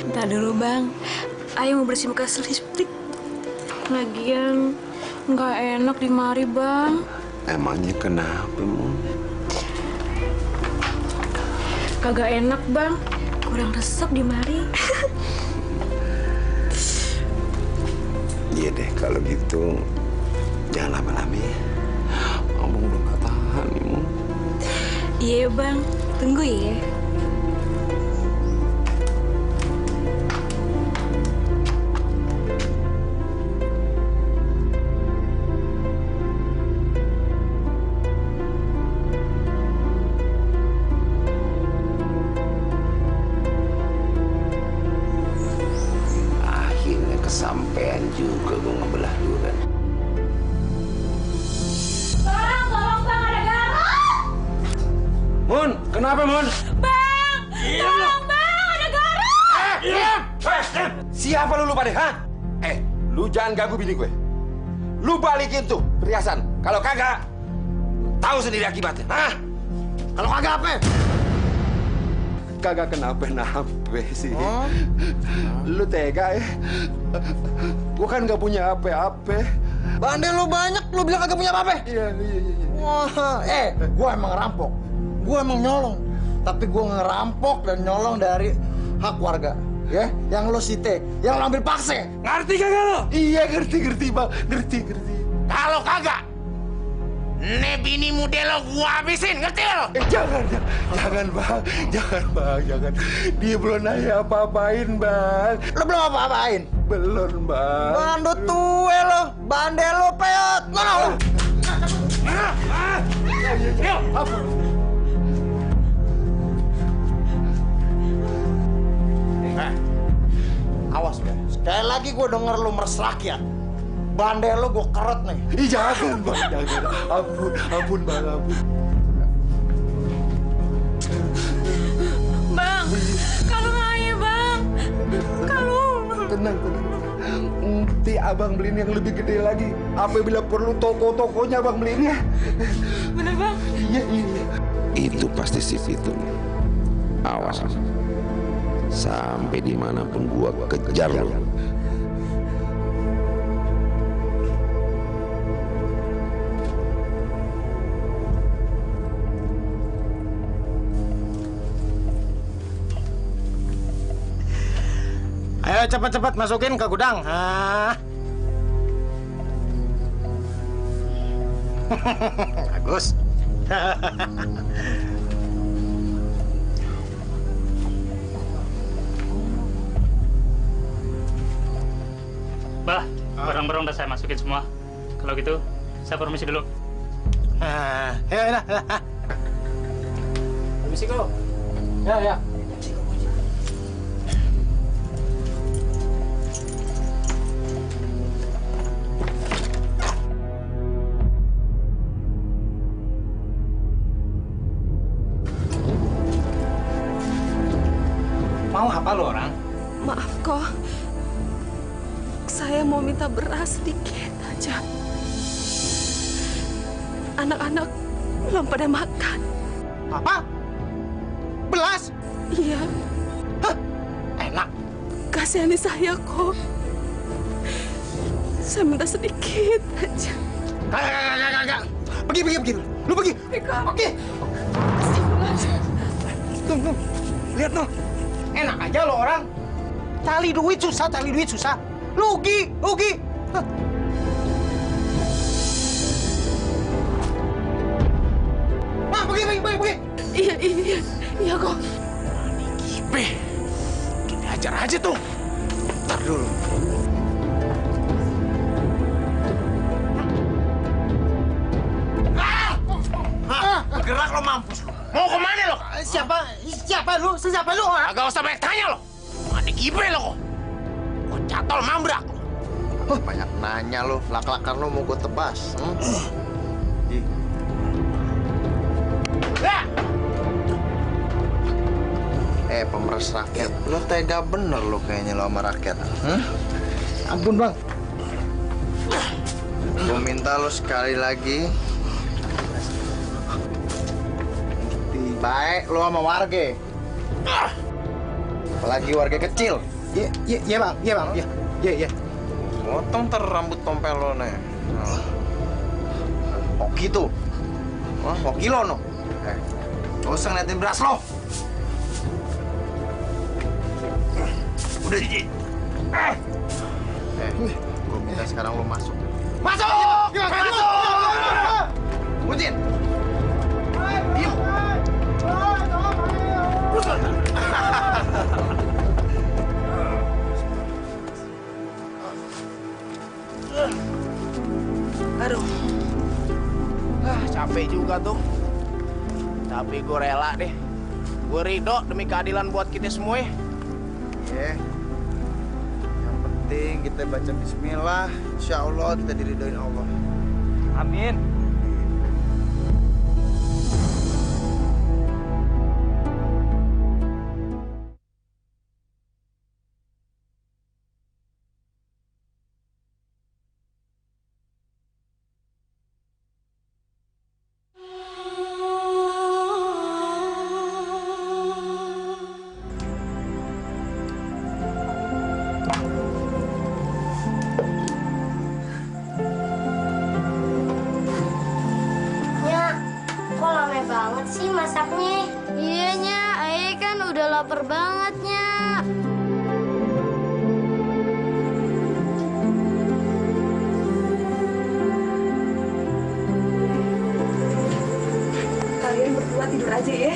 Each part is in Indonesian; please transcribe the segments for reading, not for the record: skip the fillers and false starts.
Ntar dulu bang, Ayah mau bersih muka listrik. Lagian nggak enak di mari bang. Emangnya kenapa, Mon? Kagak enak bang, kurang resep di mari. Iya deh, kalau gitu jangan lama-lama ya. Abang udah gak tahan nih, Mon. Iya bang, tunggu ya. Kesampean juga gue ngebelah durian. Bang, tolong bang, ada garuk. Mon, kenapa Mon? Bang, tolong bang, ada garuk. Diam! Siapa lu pada, ha? Lu jangan ganggu bini gue. Lu balikin tuh perhiasan. Kalau kagak, tahu sendiri akibatnya, ha? Kalau kagak apa? Kagak kenapa-napa sih. Oh? Lu tega ya? Gua kan gak punya apa-apa. Bandel lu banyak, lu bilang kagak punya apa-apa? Iya. Wah, gua emang ngerampok. Gua emang nyolong. Tapi gua ngerampok dan nyolong dari hak warga. Ya, yang lo site, yang lo ambil paksa. Ngerti kagak lo? Iya, ngerti, Bang. Ngerti. Kalau kagak, nih bini muda lo gua habisin, ngerti lo? Jangan, Bang. Jangan. Dia belum nanya apa-apain, Bang. Lo belum apa-apain? Belum, Bang. Bandut tue lo, bandel lo peot. Mana lo? Awas, Ben. Sekali lagi gue denger lo meres rakyat. Bandel lo gue keret nih. Jangan, Bang. Jangan. Ampun, Bang. Ampun. Bang, kalau Ayah bang, kalau. Tenang. Nanti abang beliin yang lebih gede lagi. Apabila perlu toko-tokonya abang beliin ya. Bener bang? Iya. Itu pasti si Fitur. Awas. Sampai dimanapun gua kejar lo. Ayo cepat-cepat masukin ke gudang. Bagus. Bah, barang-barang udah saya masukin semua. Kalau gitu, saya permisi dulu. Ya. Permisi kok. Ya. Mau apa lo orang? Maaf kok, saya mau minta beras sedikit aja. Anak-anak belum pada makan. Apa? Belas? Iya, Enak. kasihani saya kok. Saya minta sedikit aja. Kagak. Pergi. Lu pergi. Pergi. Tunggu. Lihat no. Enak aja lo orang. Cari duit susah. Rugi. Wah, pergi. Iya kok. Gipe, kita ajar aja tuh. Ntar dulu. Bergerak lo mampus lo. Mau kemana lo? Siapa lu? Agak usah banyak tanya lo. Ada gipe lo kok. Kok catol mambrak lo. Banyak nanya lu, lak-lakan lu mau gue tebas. Pemeres rakyat. Lu tega bener lu kayaknya lo sama rakyat. Ampun, Bang. Gue minta lu sekali lagi. Baik lu sama warga. Apalagi warga kecil. Iya bang, iya. Potong ntar rambut tompel lo nih. Hoki tuh. Wah, hoki lo no. Gak usah ngeliatin beras lo. Udah Ji. Gue minta sekarang lo masuk. Masuk! Mutin! Diam! Aduh. Capek juga tuh. Tapi gue rela deh. Gue ridho demi keadilan buat kita semua ya. Iya. Yang penting kita baca bismillah. Insya Allah kita diridhoin Allah. Amin. Banget sih masaknya. Iya, Nya. Ayah kan udah lapar banget, Nya. Kalian berdua tidur aja ya.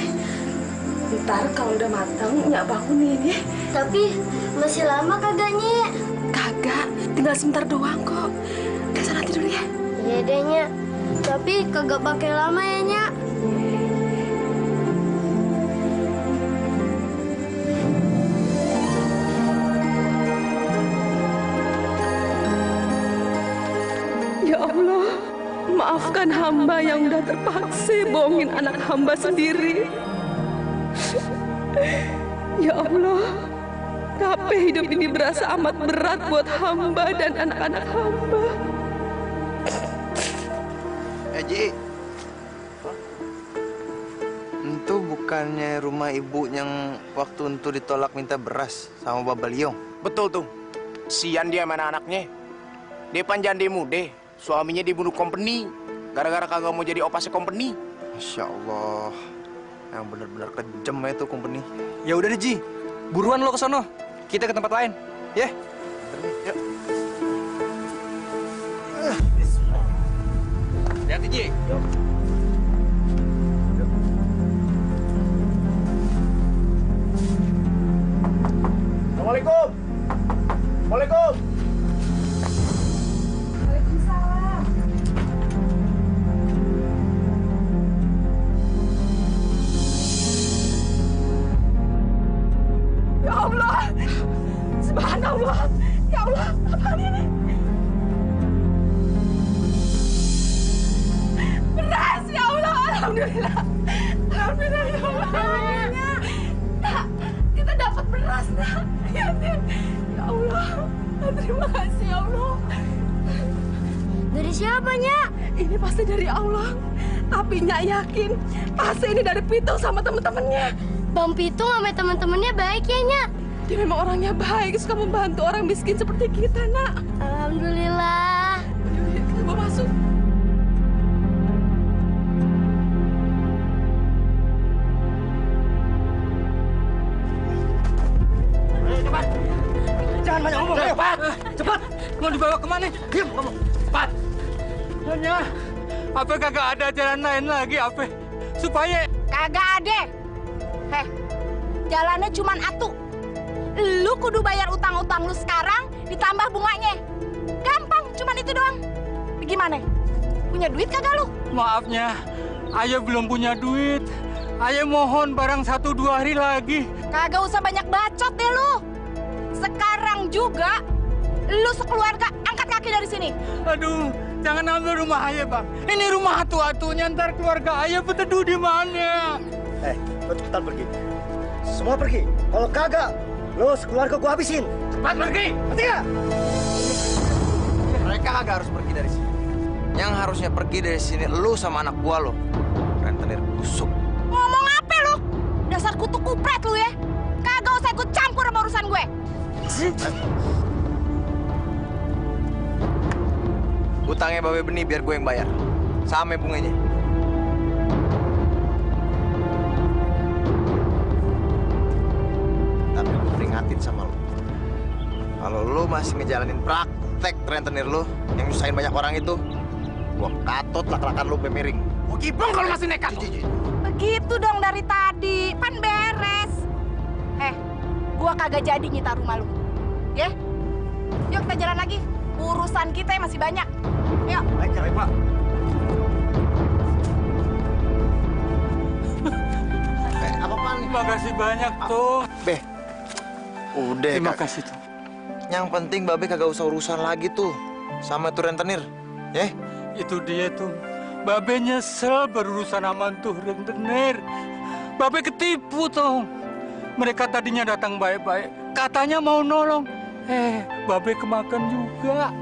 Ntar kalau udah matang, Nya bangunin ya. Tapi masih lama kagak, Nya? Kagak, tinggal sebentar doang kok. Ke sana tidur ya. Iya deh, Nya. Tapi kagak pakai lama ya, Nya. Ya Allah, maafkan hamba yang udah terpaksa bohongin anak hamba sendiri. Ya Allah, kenapa hidup ini berasa amat berat buat hamba dan anak-anak hamba. Ji, itu bukannya rumah ibu yang waktu itu ditolak minta beras sama Baba Liong? Betul tuh. Sian dia mana anaknya. Dia panjang mude. Suaminya dibunuh company. Gara-gara kagak mau jadi opasnya company. Masya Allah. Yang benar-benar kejam ya itu company. Ya udah deh Ji, buruan lo ke sono. Kita ke tempat lain, ya? Yuk. Hati-hati Ji. Assalamualaikum. Waalaikumsalam. Ya Allah, subhanallah. Ya Allah, apaan ini? Beras, ya Allah, alhamdulillah. Alhamdulillah, ya Allah. Nak, kita dapat beras, nak. Ya Allah, terima kasih ya Allah. Dari siapa, Nya? Ini pasti dari Allah. Tapi Nyak yakin pasti ini dari Pitung sama temen-temennya. Bang Pitung sama teman-temannya baik ya, Nya? Dia memang orangnya baik, suka membantu orang miskin seperti kita, Nak. Alhamdulillah. Yuk, kita bawa masuk. Cepat! Jangan banyak ngomong, cepat! Cepat! Mau dibawa kemana? Diam kamu! Cepat! Nyonya, apa kagak ada jalan lain lagi, apa? Supaya... Kagak ada. Heh, jalannya cuman atu. Lu kudu bayar utang-utang lu sekarang, ditambah bunganya. Gampang, cuman itu doang. Gimana? Punya duit kagak lu? Maafnya, Ayah belum punya duit. Ayah mohon barang 1-2 hari lagi. Kagak usah banyak bacot deh lu. Sekarang juga, lu sekeluarga angkat kaki dari sini. Aduh, jangan ambil rumah Ayah, Bang. Ini rumah atu-atunya, ntar keluarga Ayah berteduh di mana? Lo cepetan pergi. Semua pergi. Kalau kagak, lo sekeluarga gua habisin. Cepat pergi! Ngerti nggak? Mereka kagak harus pergi dari sini. Yang harusnya pergi dari sini lu sama anak gua lo. Rentenir busuk. Ngomong apa lu? Dasar kutu kupret lu ya. Kagak usah ikut campur sama urusan gue. sih? Utangnya Babe Beni biar gue yang bayar. Sama bunganya. Tapi gue peringatin sama lo. Kalau lo masih ngejalanin praktek rentenir lo yang nyusahin banyak orang itu, gue katot lak-lakan lo miring. Gue kipong kalau masih nekat. Begitu dong dari tadi, pan beres. Gua kagak jadi nyita rumah lu. Ya? Yuk kita jalan lagi. Urusan kita masih banyak. Yuk. Baik, Pak. Apa-apaan nih? Terima kasih banyak, tuh. Be, udah. Terima kasih, tuh. Yang penting Babe kagak usah urusan lagi tuh sama tuh rentenir. Ya? Itu dia, tuh. Babe nyesel berurusan sama tuh rentenir. Babe ketipu, tuh. Mereka tadinya datang baik-baik, katanya mau nolong. Babe kemakan juga.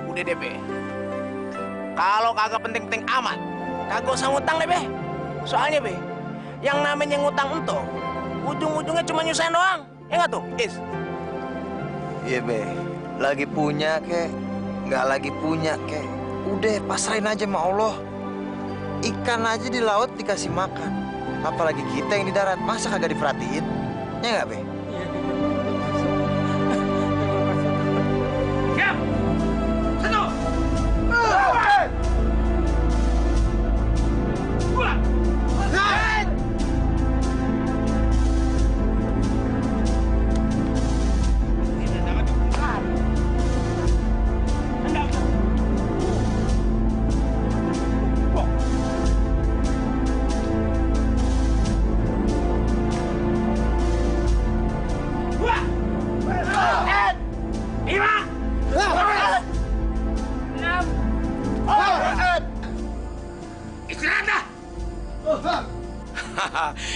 Udah deh, Be. Kalau kagak penting-penting amat, kagak usah ngutang deh, Be. Soalnya, Be, yang namanya ngutang ento, ujung-ujungnya cuma nyusahin doang. Ya nggak tuh, Is? Iya, Be. Lagi punya, kek. Nggak lagi punya, kek. Udah, pasrahin aja sama Allah. Ikan aja di laut dikasih makan. Apalagi kita yang di darat, masa kagak diperhatiin? Ya nggak, Be? Siap! Satu!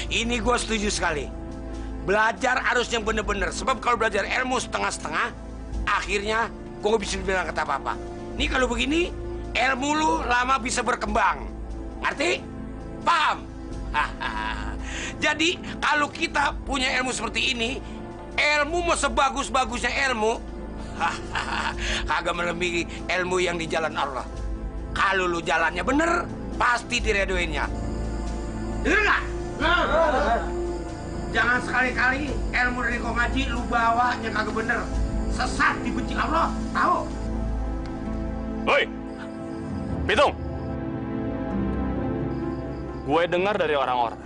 Ini gue setuju sekali. Belajar harus yang bener-bener. Sebab kalau belajar ilmu setengah-setengah, akhirnya gue gak bisa bilang kata apa-apa. Ini kalau begini, ilmu lu lama bisa berkembang. Ngerti? Paham? Jadi kalau kita punya ilmu seperti ini, ilmu mau sebagus-bagusnya ilmu, kagak melebihi ilmu yang di jalan Allah. Kalau lu jalannya bener, pasti diredoinnya. Dengar nggak? Jangan sekali-kali ilmu dari kau ngaji lu bawa yang kagak bener. Sesat dibenci Allah, tahu? Woi, Pitung. Gue dengar dari orang-orang,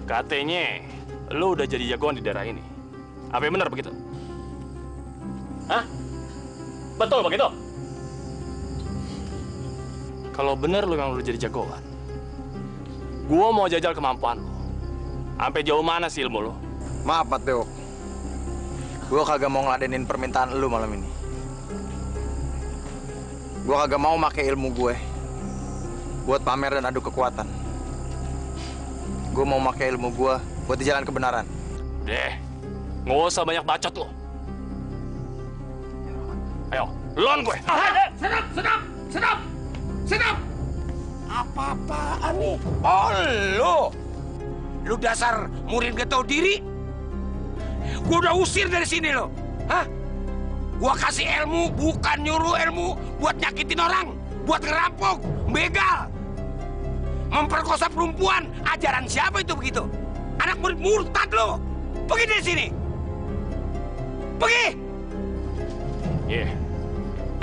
katanya lu udah jadi jagoan di daerah ini. Apa yang benar begitu? Hah? Betul begitu? Kalau benar lu yang udah jadi jagoan, gua mau jajal kemampuan lu. Sampai jauh mana sih ilmu lu? Maaf, Pak Teo. Gua kagak mau ngeladenin permintaan lu malam ini. Gua kagak mau pakai ilmu gue buat pamer dan adu kekuatan. Gua mau pakai ilmu gua buat di jalan kebenaran. Deh, nggak usah banyak bacot lu. Ayo, lawan gue. Sedap! Apa-apaan nih? Oh, lu dasar murid gak tahu diri. Gua udah usir dari sini lo. Hah? Gua kasih ilmu, bukan nyuruh ilmu buat nyakitin orang, buat ngerampok, begal, memperkosa perempuan. Ajaran siapa itu begitu? Anak murid murtad lo. Pergi dari sini. Pergi. Iya,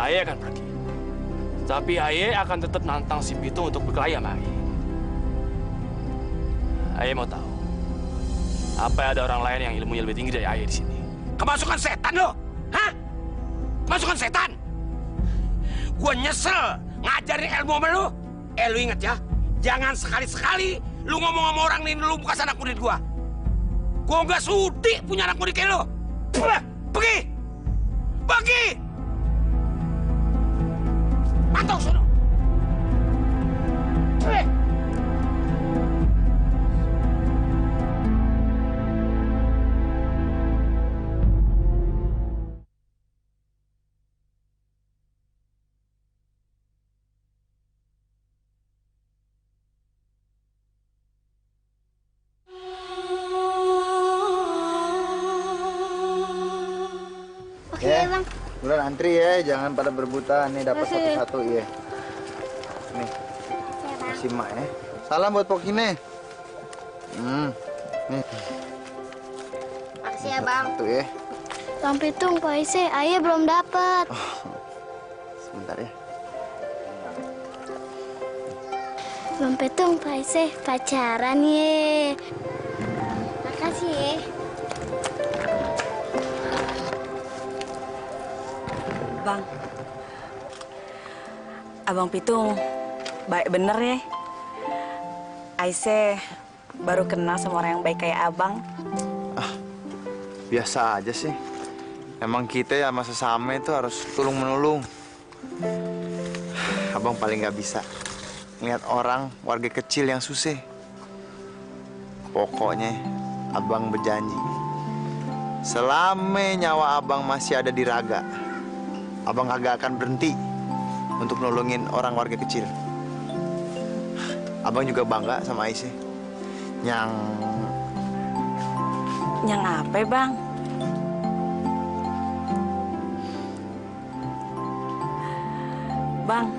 Ayah akan pergi. Tapi Ayah akan tetap nantang si Pitung untuk berkelahi sama Ayah. Ayah mau tahu, apa ada orang lain yang ilmunya lebih tinggi dari Ayah di sini? Kemasukan setan lo? Hah? Kemasukan setan? Gua nyesel ngajarin ilmu sama lu. Lu inget ya, jangan sekali-sekali lu ngomong sama orang ini lu bukan anak murid gua. Gua nggak sudi punya anak murid kayak lu. Pergi! Pergi! Pantau sono. Bang. Bulan antri ya, jangan pada berebutan. Nih dapat satu-satu ya. Nih. Kasih Mak ya. Salam buat Pokine. Nih. Makasih ya, Bang. Satu ya. Bang Pitung, Pak Ise, Ayah belum dapat. Sebentar ya. Bang Pitung, Pak Ise, pacaran ye. Makasih ya. Bang, Abang Pitung, baik bener ya. Aisyah baru kenal sama orang yang baik kayak abang. Biasa aja sih. Emang kita ya sama sesama itu harus tulung-menulung. Abang paling nggak bisa ngeliat orang warga kecil yang susah. Pokoknya abang berjanji, selama nyawa abang masih ada di raga, abang kagak akan berhenti untuk nolongin orang warga kecil. Abang juga bangga sama Aisyah. Yang apa, Bang? Bang,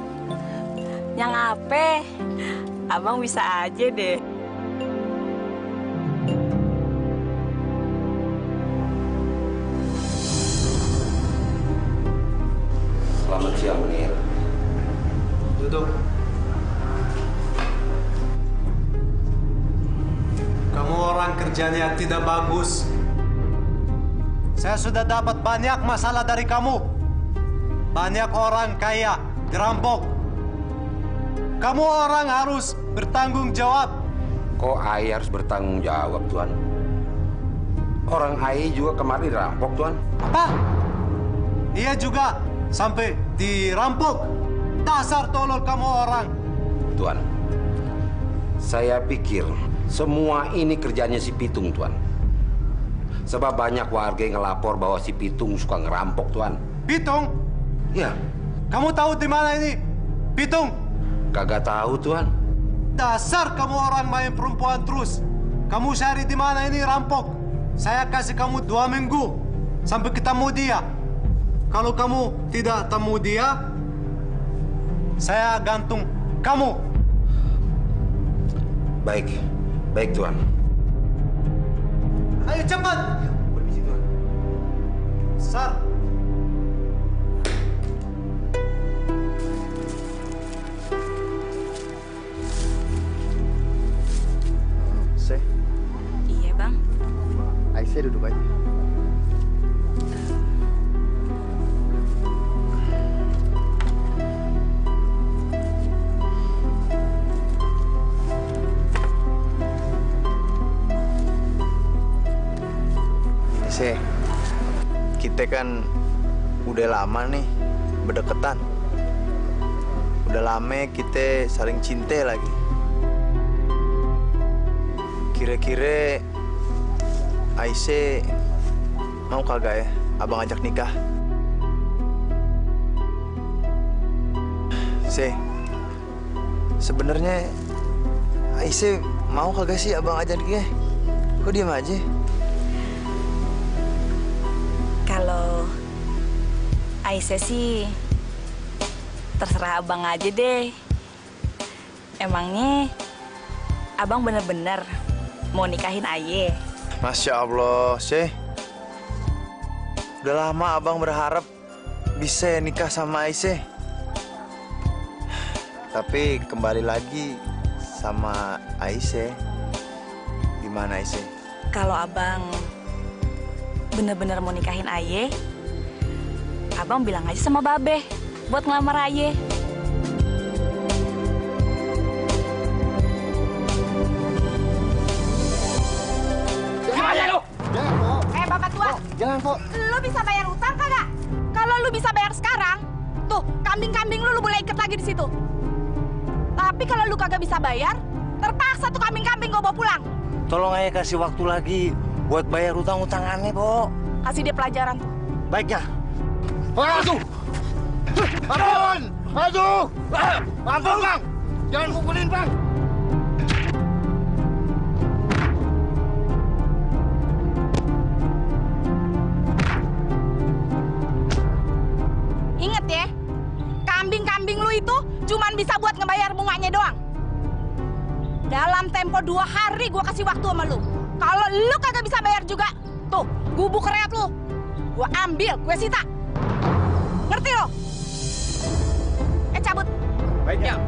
yang apa? Abang bisa aja deh. Selamat siang, Munir. Duduk. Kamu orang kerjanya tidak bagus. Saya sudah dapat banyak masalah dari kamu. Banyak orang kaya dirampok. Kamu orang harus bertanggung jawab. Kok Ayah harus bertanggung jawab, Tuan? Orang Ayah juga kemarin dirampok, Tuan. Apa? Iya juga sampai dirampok. Dasar tolol kamu orang. Tuan, saya pikir semua ini kerjanya si Pitung, Tuan. Sebab banyak warga yang ngelapor bahwa si Pitung suka ngerampok, Tuan. Pitung? Ya. Kamu tahu di mana ini Pitung? Kagak tahu, Tuan. Dasar kamu orang main perempuan terus. Kamu cari di mana ini rampok. Saya kasih kamu 2 minggu sampai ketemu dia. Kalau kamu tidak temu dia, saya gantung kamu. Baik, baik, Tuan. Ayo cepat. Permisi, Tuan. Sar. Iya, Bang. Aisyah duduk aja. Aisyah, kita kan udah lama nih berdekatan. Udah lama kita saling cinta lagi. Kira-kira Aisyah mau kagak ya abang ajak nikah? Sebenarnya Aisyah mau kagak sih abang ajak nikah? Kok diam aja? Kalau Aisyah sih terserah abang aja deh. Emangnya abang bener-bener mau nikahin Aye? Masya Allah, Syekh. Udah lama abang berharap bisa nikah sama Aisyah. Tapi kembali lagi sama Aisyah. Gimana Aisyah? Kalau abang bener-bener mau nikahin Aye, abang bilang aja sama Babe buat ngelamar Aye. Bapak tua, jangan kok. Lu bisa bayar utang kagak? Kalau lu bisa bayar sekarang, tuh kambing-kambing lu boleh ikat lagi di situ. Tapi kalau lu kagak bisa bayar, terpaksa tuh kambing-kambing gua bawa pulang. Tolong Ayah kasih waktu lagi buat bayar utang-utangannya, Bo. Kasih dia pelajaran tuh. Baiknya. Aduh! Aduh! Aduh! Ampun, Bang! Jangan pukulin, Bang! cuman bisa buat ngebayar bunganya doang. Dalam tempo 2 hari gue kasih waktu sama lu. Kalau lu kagak bisa bayar juga, tuh gubuk reot lu. Gue ambil, gue sita. Ngerti lo? Cabut. Baik ya.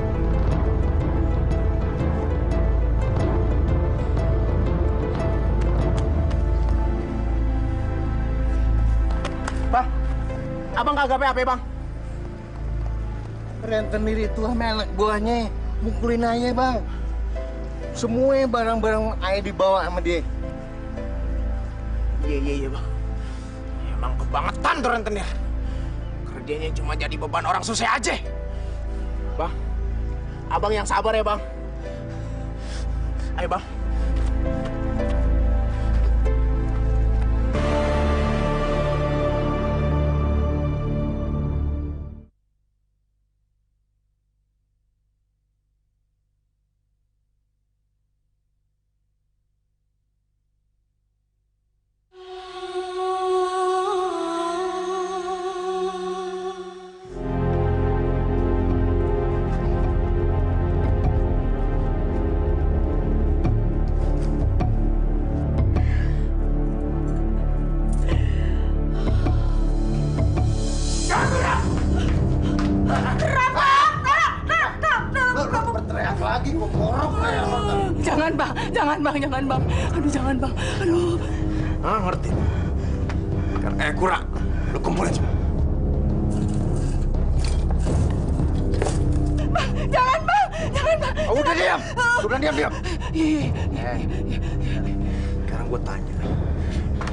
Bang, abang kagak apa-apa, Bang. Rentenir itu melek buahnya. Mukulin aja, Bang. Semua barang-barang ayah dibawa sama dia. Iya, Bang. Emang kebangetan tuh rentenir. Kerjanya cuma jadi beban orang susah aja. Bang, abang yang sabar ya, Bang. Ayo, Bang. Jangan bang. Aduh jangan bang. Aduh. Ah, ngerti. Kurang. Lu kumpulin semua. Bang, jangan bang. Oh, udah diam. Diam. Sekarang gue tanya.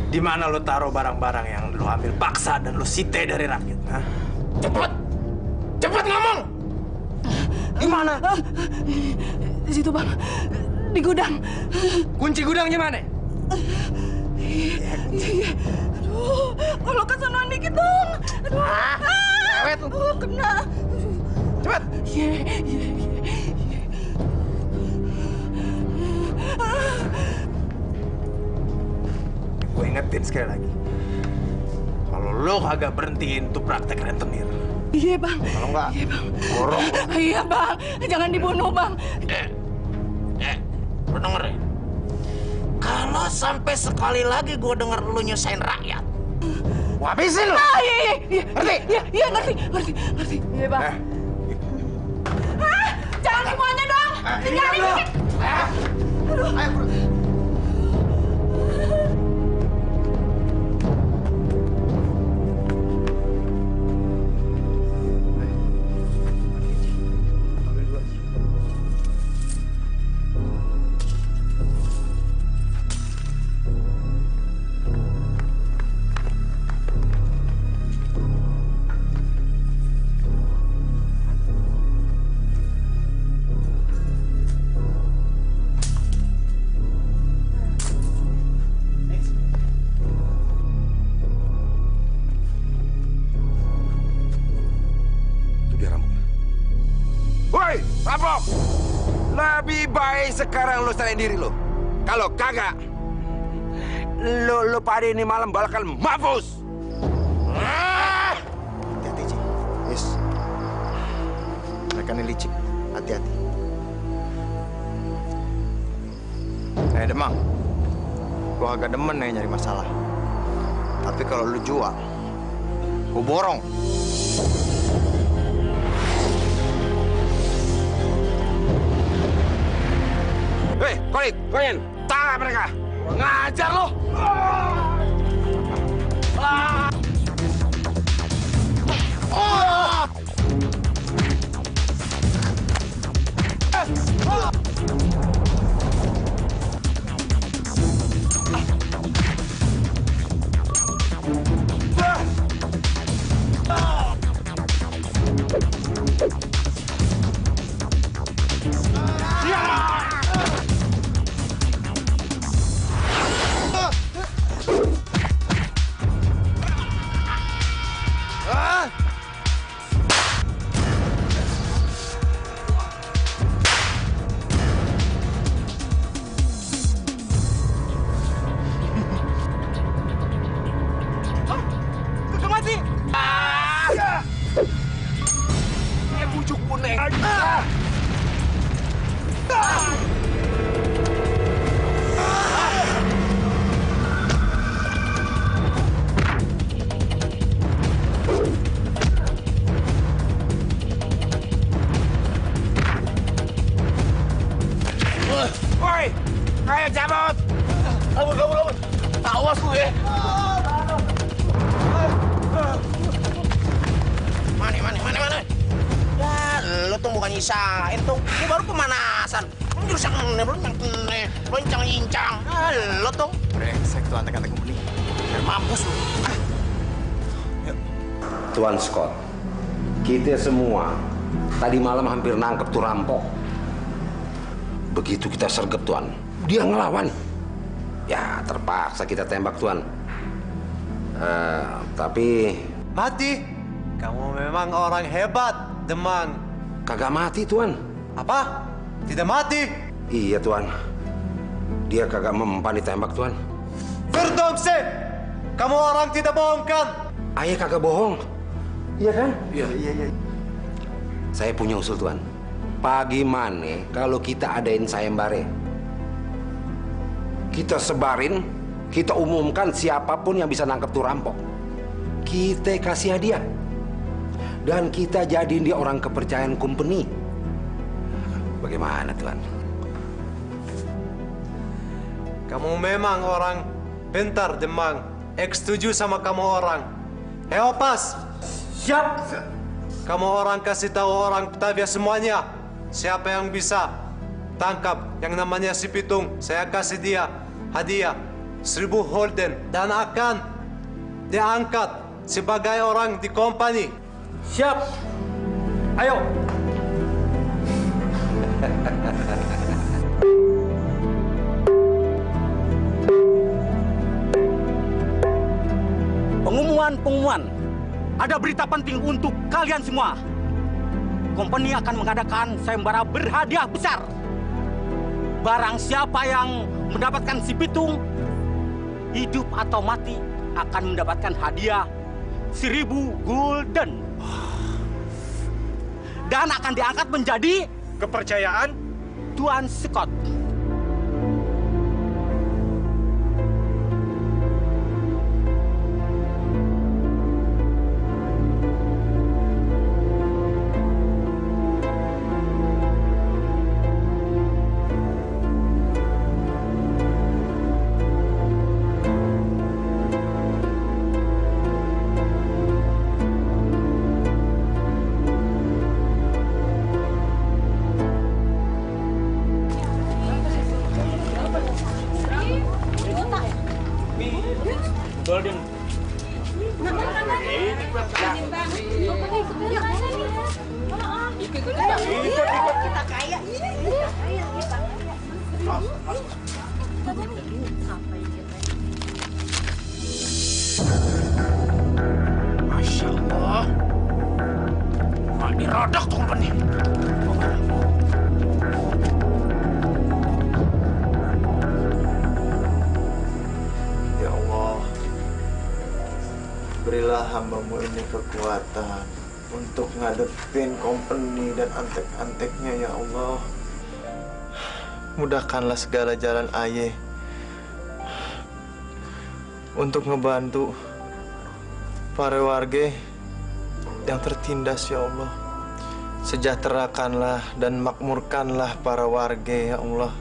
Di mana lu taruh barang-barang yang lu ambil paksa dan lu sita dari rakyat? Hah? Cepet ngomong. Di mana? Di situ bang. Di gudang. Kunci gudangnya mana? Aduh, kalau kesonoan dikit dong. Aduh, kena. Cepat. Gue ingetin sekali lagi. Kalau lo kagak berhentiin tuh praktek rentenir. Iya bang. Kalau enggak, iya bang. Borong. Iya bang. Jangan dibunuh bang. Lu denger ya? Kalau sampai sekali lagi gue denger lu nyusahin rakyat, gue habisin lu. Iya. Ngerti? Iya, ngerti. Iya bang. Jangan semuanya dong. Tinggalin dikit. Ayo. Lebih baik sekarang lo serahin diri lo. Kalau kagak, lo pada ini malam bakal mampus. Hati-hati, Ci. Yes. Mereka ini licik. Hati-hati. Demang. Gua agak demen nih nyari masalah. Tapi kalau lu jual, gua borong. Hei, Koin, tangkap mereka. Ngajar lo. Awas lu ya. Mana. Ya, lo tuh bukan nyisain tuh. Ini baru pemanasan. Jurus yang loncang-yincang. Lo tuh. Brengsek tuh antek-antek kumpeni. Biar mampus lu. Tuan Scott, kita semua tadi malam hampir nangkep tuh rampok. Begitu kita sergap, Tuan, dia ngelawan. Ya, terpaksa kita tembak, Tuan. Tapi... Mati? Kamu memang orang hebat, Demang. Kagak mati, Tuan. Apa? Tidak mati? Iya, Tuan. Dia kagak mempan ditembak, Tuan. Verdomse! Kamu orang tidak bohong kan? Ayah kagak bohong. Iya kan? Iya. Saya punya usul, Tuan. Pagi mana kalau kita adain sayembara? Kita sebarin, kita umumkan siapapun yang bisa nangkep tuh rampok. Kita kasih hadiah. Dan kita jadiin dia orang kepercayaan company. Bagaimana, Tuan? Kamu memang orang pintar, Demang. Setuju sama kamu orang. Heopas! Siap! Kamu orang kasih tahu orang Batavia semuanya. Siapa yang bisa tangkap yang namanya si Pitung, saya kasih dia hadiah 1000 holden dan akan diangkat sebagai orang di company. Siap! Ayo! Pengumuman. Ada berita penting untuk kalian semua. Company akan mengadakan sayembara berhadiah besar. Barang siapa yang mendapatkan si Pitung, hidup atau mati, akan mendapatkan hadiah 1000 gulden. Dan akan diangkat menjadi kepercayaan Tuan Scott. Golden. Masya Allah. Nggak dirodok tuh company. Ya Allah, berilah hamba-Mu ini kekuatan untuk ngadepin company dan antek-anteknya, ya Allah. Mudahkanlah segala jalan Ayah untuk ngebantu para warga yang tertindas, ya Allah. Sejahterakanlah dan makmurkanlah para warga, ya Allah.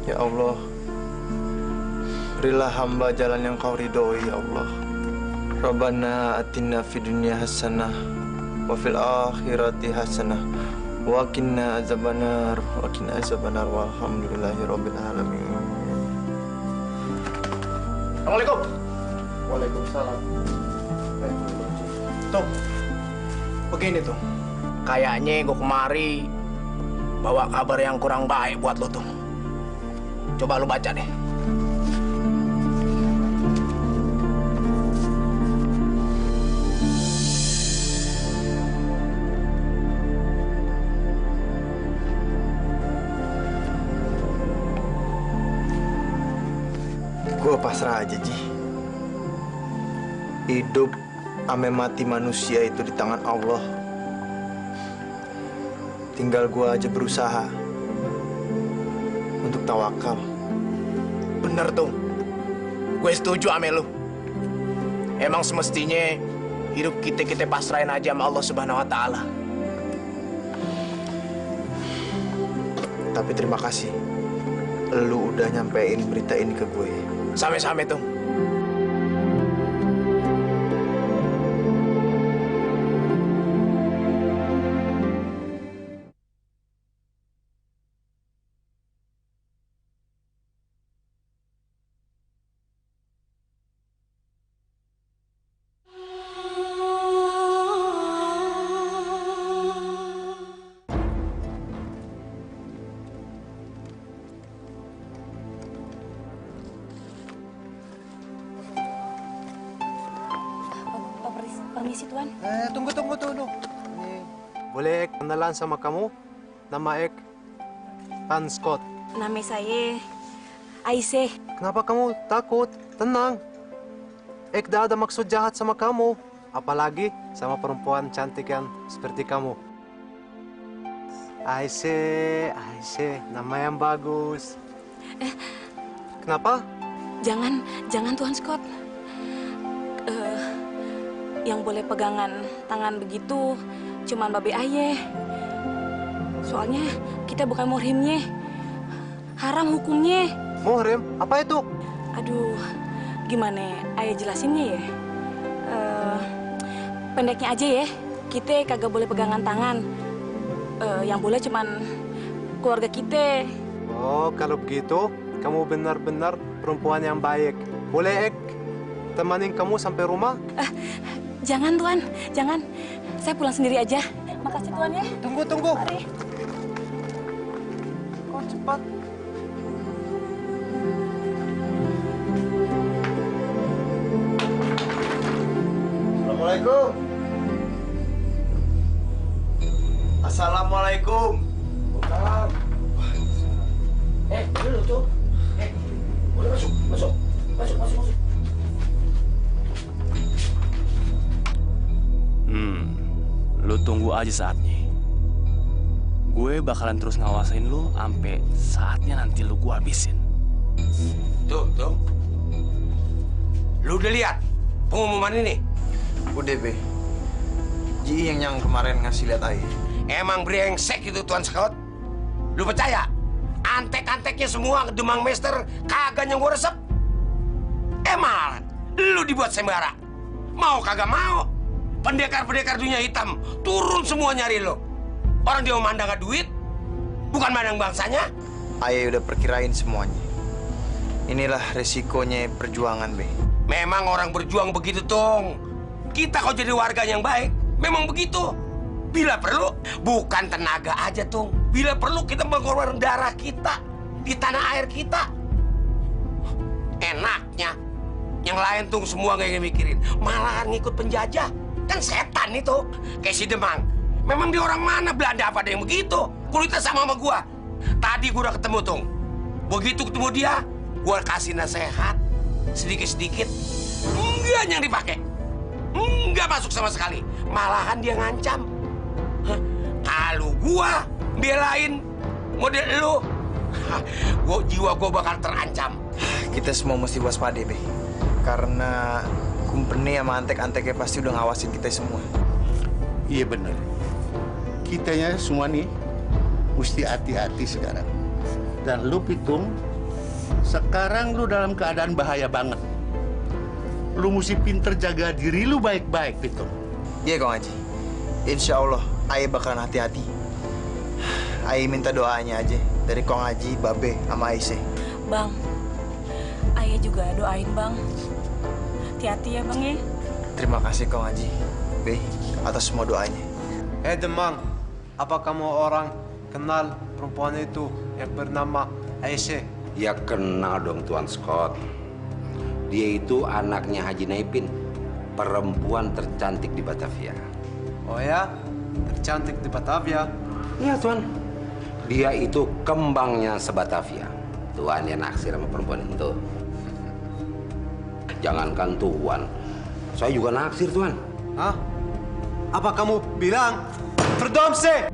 Ya Allah, berilah hamba jalan yang Kau ridhoi, ya Allah. Rabbana atina fid dunya hasanah wa fil akhirati hasanah wa qina azabannar walhamdulillahi rabbil alamin. Assalamualaikum. Waalaikumsalam. Tuh, begini tuh. Kayaknya gue kemari bawa kabar yang kurang baik buat lo tuh. Coba lo baca deh. Gue pasrah aja, Ji. Hidup ame mati manusia itu di tangan Allah. Tinggal gue aja berusaha untuk tawakal. Bener tuh. Gue setuju ame lu. Emang semestinya hidup kita pasrahin aja sama Allah Subhanahu wa Ta'ala. Tapi terima kasih. Lu udah nyampein berita ini ke gue. Same-same, Tung. Permisi, Tuan. Tunggu. Ini, boleh kenalan sama kamu? Nama Ek Tan Scott. Nama saya Aisyah. Kenapa kamu takut? Tenang. Ek tidak ada maksud jahat sama kamu. Apalagi sama perempuan cantik yang seperti kamu. Aisyah, nama yang bagus. Kenapa? Jangan Tuan Scott. Yang boleh pegangan tangan begitu cuman babe Aye. Soalnya kita bukan muhrimnya. Haram hukumnya. Muhrim? Apa itu? Aduh, gimana Aye jelasinnya ya? Pendeknya aja ya, kita kagak boleh pegangan tangan. Yang boleh cuman keluarga kita. Oh, kalau begitu, kamu benar-benar perempuan yang baik. Boleh Ek temanin kamu sampai rumah? Jangan Tuan, jangan. Saya pulang sendiri aja. Makasih Tuan ya. Tunggu. Mari. Kok cepat? Assalamualaikum. Assalamualaikum. Salam. Dulu tuh. Boleh masuk. Lu tunggu aja saatnya. Gue bakalan terus ngawasin lu sampai saatnya nanti lu gua habisin. Tuh. Lu udah lihat pengumuman ini? Udah, Be. Ji yang kemarin ngasih lihat Aye. Emang brengsek itu Tuan Scott. Lu percaya? Antek-anteknya semua Demang Master kagak yang gua resep. Malah lu dibuat sembara. Mau kagak mau. Pendekar-pendekar dunia hitam turun semua nyari lo. Orang dia mau mandang duit, bukan mandang bangsanya. Aye udah perkirain semuanya. Inilah resikonya perjuangan, Be. Memang orang berjuang begitu, Tung. Kita kalau jadi warga yang baik, memang begitu. Bila perlu, bukan tenaga aja, Tung. Bila perlu kita mengorbankan darah kita di tanah air kita. Enaknya, yang lain Tung semua nggak mikirin, malahan ngikut penjajah. Kan setan itu, kayak si Demang. Memang dia orang mana, Belanda apa ada yang begitu? Kulitnya sama gua. Tadi gua udah ketemu, Tung. Begitu ketemu dia, gua kasih nasihat sedikit-sedikit. Enggak yang dipakai. Enggak masuk sama sekali. Malahan dia ngancam. Kalau gua belain model lu, jiwa gua bakal terancam. Kita semua mesti waspada, Be. Karena company sama antek-anteknya pasti udah ngawasin kita semua. Iya bener. Kitanya semua nih mesti hati-hati sekarang. Dan lu Pitung, sekarang lu dalam keadaan bahaya banget. Lu mesti pinter jaga diri lu baik-baik, Pitung. Iya, Kong Haji. Insya Allah, Aye bakalan hati-hati. Aye minta doanya aja dari Kong Haji, Babe, sama Aisyah. Bang, Aye juga doain Bang. Hati-hati ya Bang ya. Terima kasih Kong Haji, Be, atas semua doanya. Demang, apa kamu orang kenal perempuan itu yang bernama Aisyah? Ya kenal dong Tuan Scott. Dia itu anaknya Haji Naipin, perempuan tercantik di Batavia. Oh ya? Tercantik di Batavia? Iya Tuan. Dia itu kembangnya sebatavia. Tuan yang naksir sama perempuan itu. Jangankan Tuan, saya juga naksir Tuan. Hah? Apa kamu bilang? Verdomse!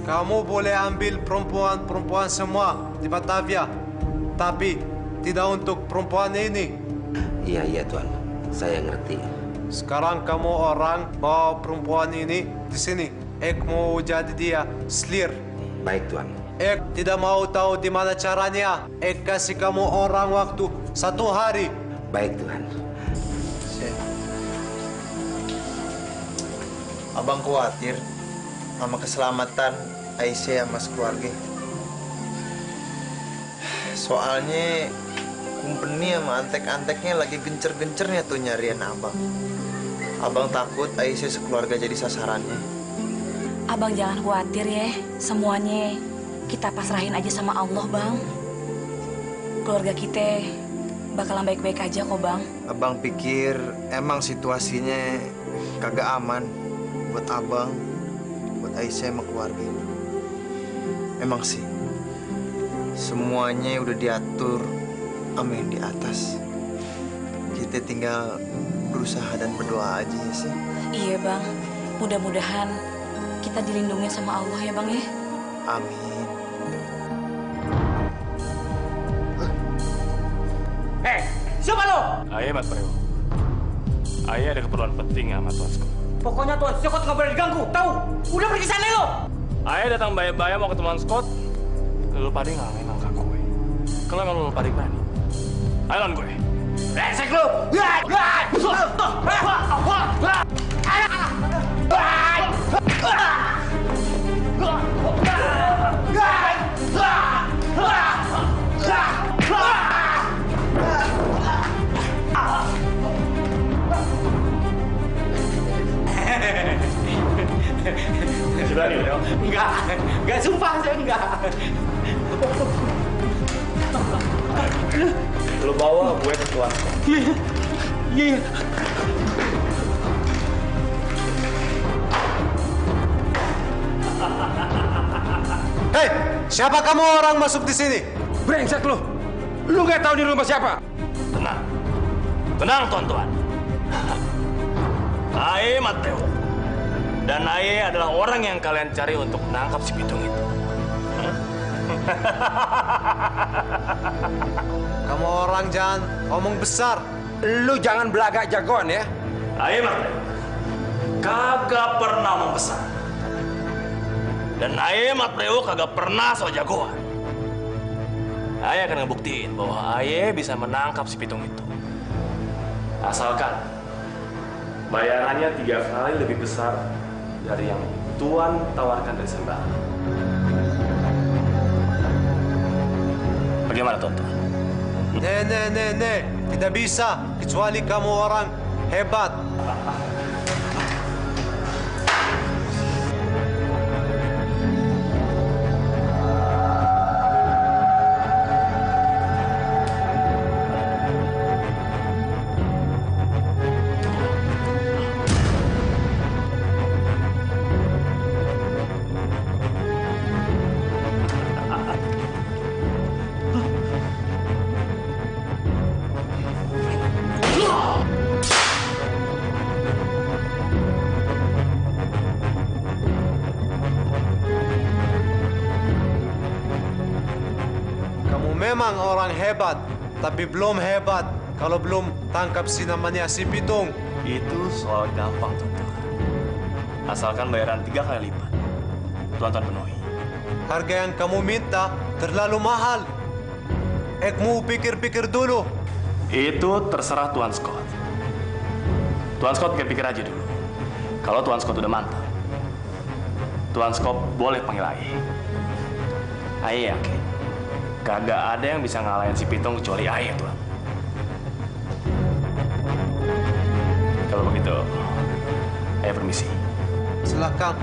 Kamu boleh ambil perempuan-perempuan semua di Batavia, tapi tidak untuk perempuan ini. Iya Tuan, saya ngerti. Sekarang kamu orang bawa perempuan ini di sini. Ek mau jadi dia selir. Baik Tuan. tidak mau tahu di mana caranya. Kasih kamu orang waktu 1 hari. Baik Tuhan. Abang khawatir sama keselamatan Aisyah sama keluarga. Soalnya kumpeni sama antek-anteknya lagi gencer-gencernya tuh nyariin abang. Abang takut Aisyah sekeluarga jadi sasarannya. Abang jangan khawatir ya, semuanya kita pasrahin aja sama Allah, Bang. Keluarga kita bakalan baik-baik aja kok, Bang. Abang pikir emang situasinya kagak aman buat abang, buat Aisyah sama keluarga. Emang sih, semuanya udah diatur sama yang di atas. Kita tinggal berusaha dan berdoa aja ya sih. Iya, Bang. Mudah-mudahan kita dilindungi sama Allah ya, Bang ya. Amin. Siapa lo? Ayah Mat Prewo. Ayah ada keperluan penting sama Tuan Scott. Pokoknya Tuan Scott nggak boleh diganggu, tahu? Udah pergi sana lo. Ayah datang bayar-bayar mau ketemu Tuan Scott. Lu pada ngalahin langkah gue. Kalau emang lu pada berani, ayo lawan gue. Resek lu. Berani dong? Enggak, sumpah saya enggak. Lu bawa gue ke Tuan Scott. Iya. Hei, siapa kamu orang masuk di sini? Brengsek lu. Lu nggak tahu di rumah siapa? Tenang. Tenang, Tuan-Tuan. Aye Mateo. Dan Aye adalah orang yang kalian cari untuk menangkap si pitung itu. Kamu orang jangan ngomong besar. Lu jangan belagak jagoan ya. Aye Mateo. Kagak pernah membesar. Dan Aye Mateo kagak pernah so jagoan. Aye akan ngebuktiin bahwa Aye bisa menangkap si pitung itu. Asalkan bayarannya 3 kali lebih besar dari yang Tuan tawarkan dari Sembara. Bagaimana Tuan-Tuan? Nih. Tidak bisa, kecuali kamu orang hebat. Memang orang hebat, tapi belum hebat kalau belum tangkap si namanya si pitung. Itu soal gampang, Tuan-Tuan. Asalkan bayaran 3 kali lipat. Tuan-Tuan penuhi. Harga yang kamu minta terlalu mahal. Ekmu pikir-pikir dulu. Itu terserah Tuan Scott. Tuan Scott pikir-pikir aja dulu. Kalau Tuan Scott udah mantap, Tuan Scott boleh panggil Aye. Aye yakin kagak ada yang bisa ngalahin si pitung kecuali Aye, Tuan. Kalau begitu, Aye permisi. Silakan.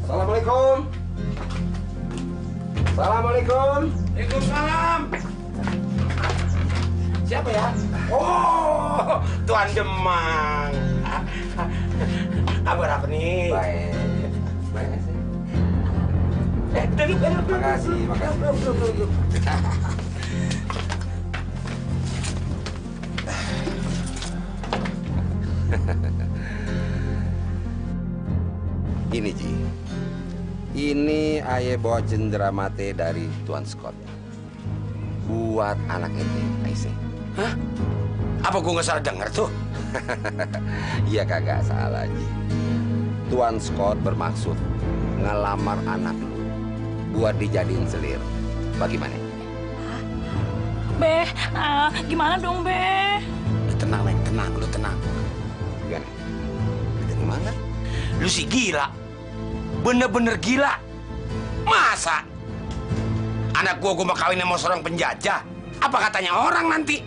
Assalamualaikum. Assalamualaikum. Waalaikumsalam. Siapa ya? Oh, Tuan Demang. Kabar apa nih? Baik. Baik sih. Makasih. Ini Ji, ini ayah bawa cenderamate dari Tuan Scott buat anak ente, Aisyah. Hah? Apa gua nggak salah dengar tuh? Iya kagak salah Ji. Tuan Scott bermaksud ngelamar anak lu buat dijadiin selir. Bagaimana? Be, gimana dong, Be? Lu tenang, Neng. Lu tenang. Gimana? Dari mana? Lu sih gila. Bener-bener gila. Masa? Anak gua mau kawin sama seorang penjajah? Apa katanya orang nanti?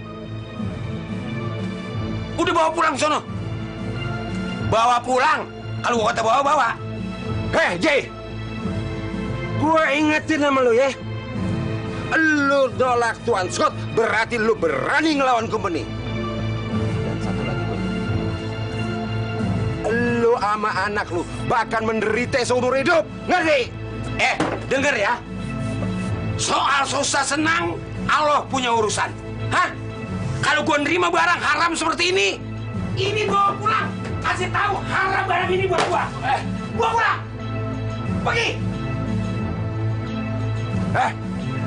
Udah bawa pulang sono. Bawa pulang. Kalau gua kata bawa. Hei, Jay. Gua ingetin sama lu ya. Lu nolak Tuan Scott, berarti lu berani ngelawan company. Dan satu lagi gue. Lu sama anak lu bahkan menderita seumur hidup. Ngerti? Denger ya. Soal susah senang, Allah punya urusan. Hah? Kalau gua nerima barang haram seperti ini bawa pulang. Kasih tahu haram barang ini buat gua. Bawa pulang. Pergi.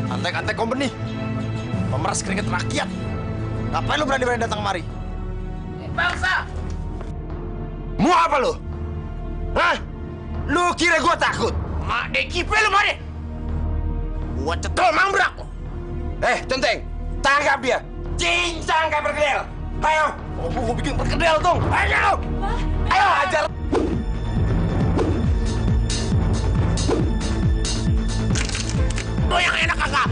Antek-antek company. Pemeras keringet rakyat. Ngapain lu berani-berani datang kemari? Bangsa! Mau apa lu? Hah? Lu kira gua takut? Mak dekipe lu, Mak. Gua cetel mambrak. Centeng, tangkap dia. Cincang kayak perkedel. Ayo. Gua bikin perkedel, Tung. Ayo. Ayo, ajar. Lu yang enak kagak?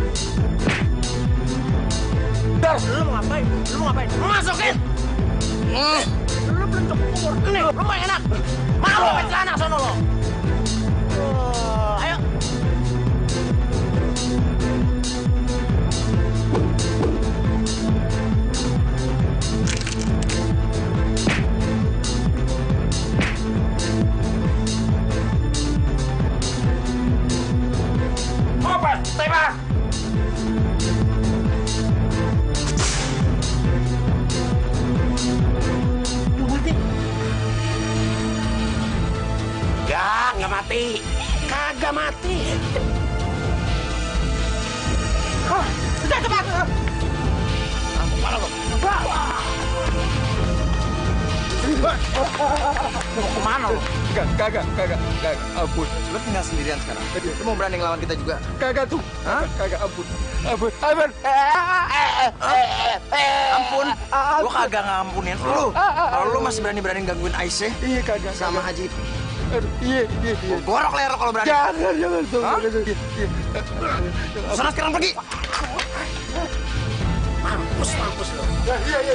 Lu mau ngapain? Masukin! Lu belum cukup umur. Ini, lu mau enak? Malu pakai celana, sono lo. Ayo. Open, tembak! Nggak mati. Kagak mati. Udah cepat. Mana lo? Mau kemana lo? Kagak. Ampun. Lu tinggal sendirian sekarang. Lu mau berani ngelawan kita juga? Kagak tuh. Hah? Kagak, ampun. Ampun. Gua kagak ngampunin lu. Kalau lu masih berani-berani gangguin Aisyah. Iya, kagak. Sama Haji. Iya. Gorok leher lo kalau berani. Jangan tuh. Sana sekarang pergi. Mampus lo. Iya.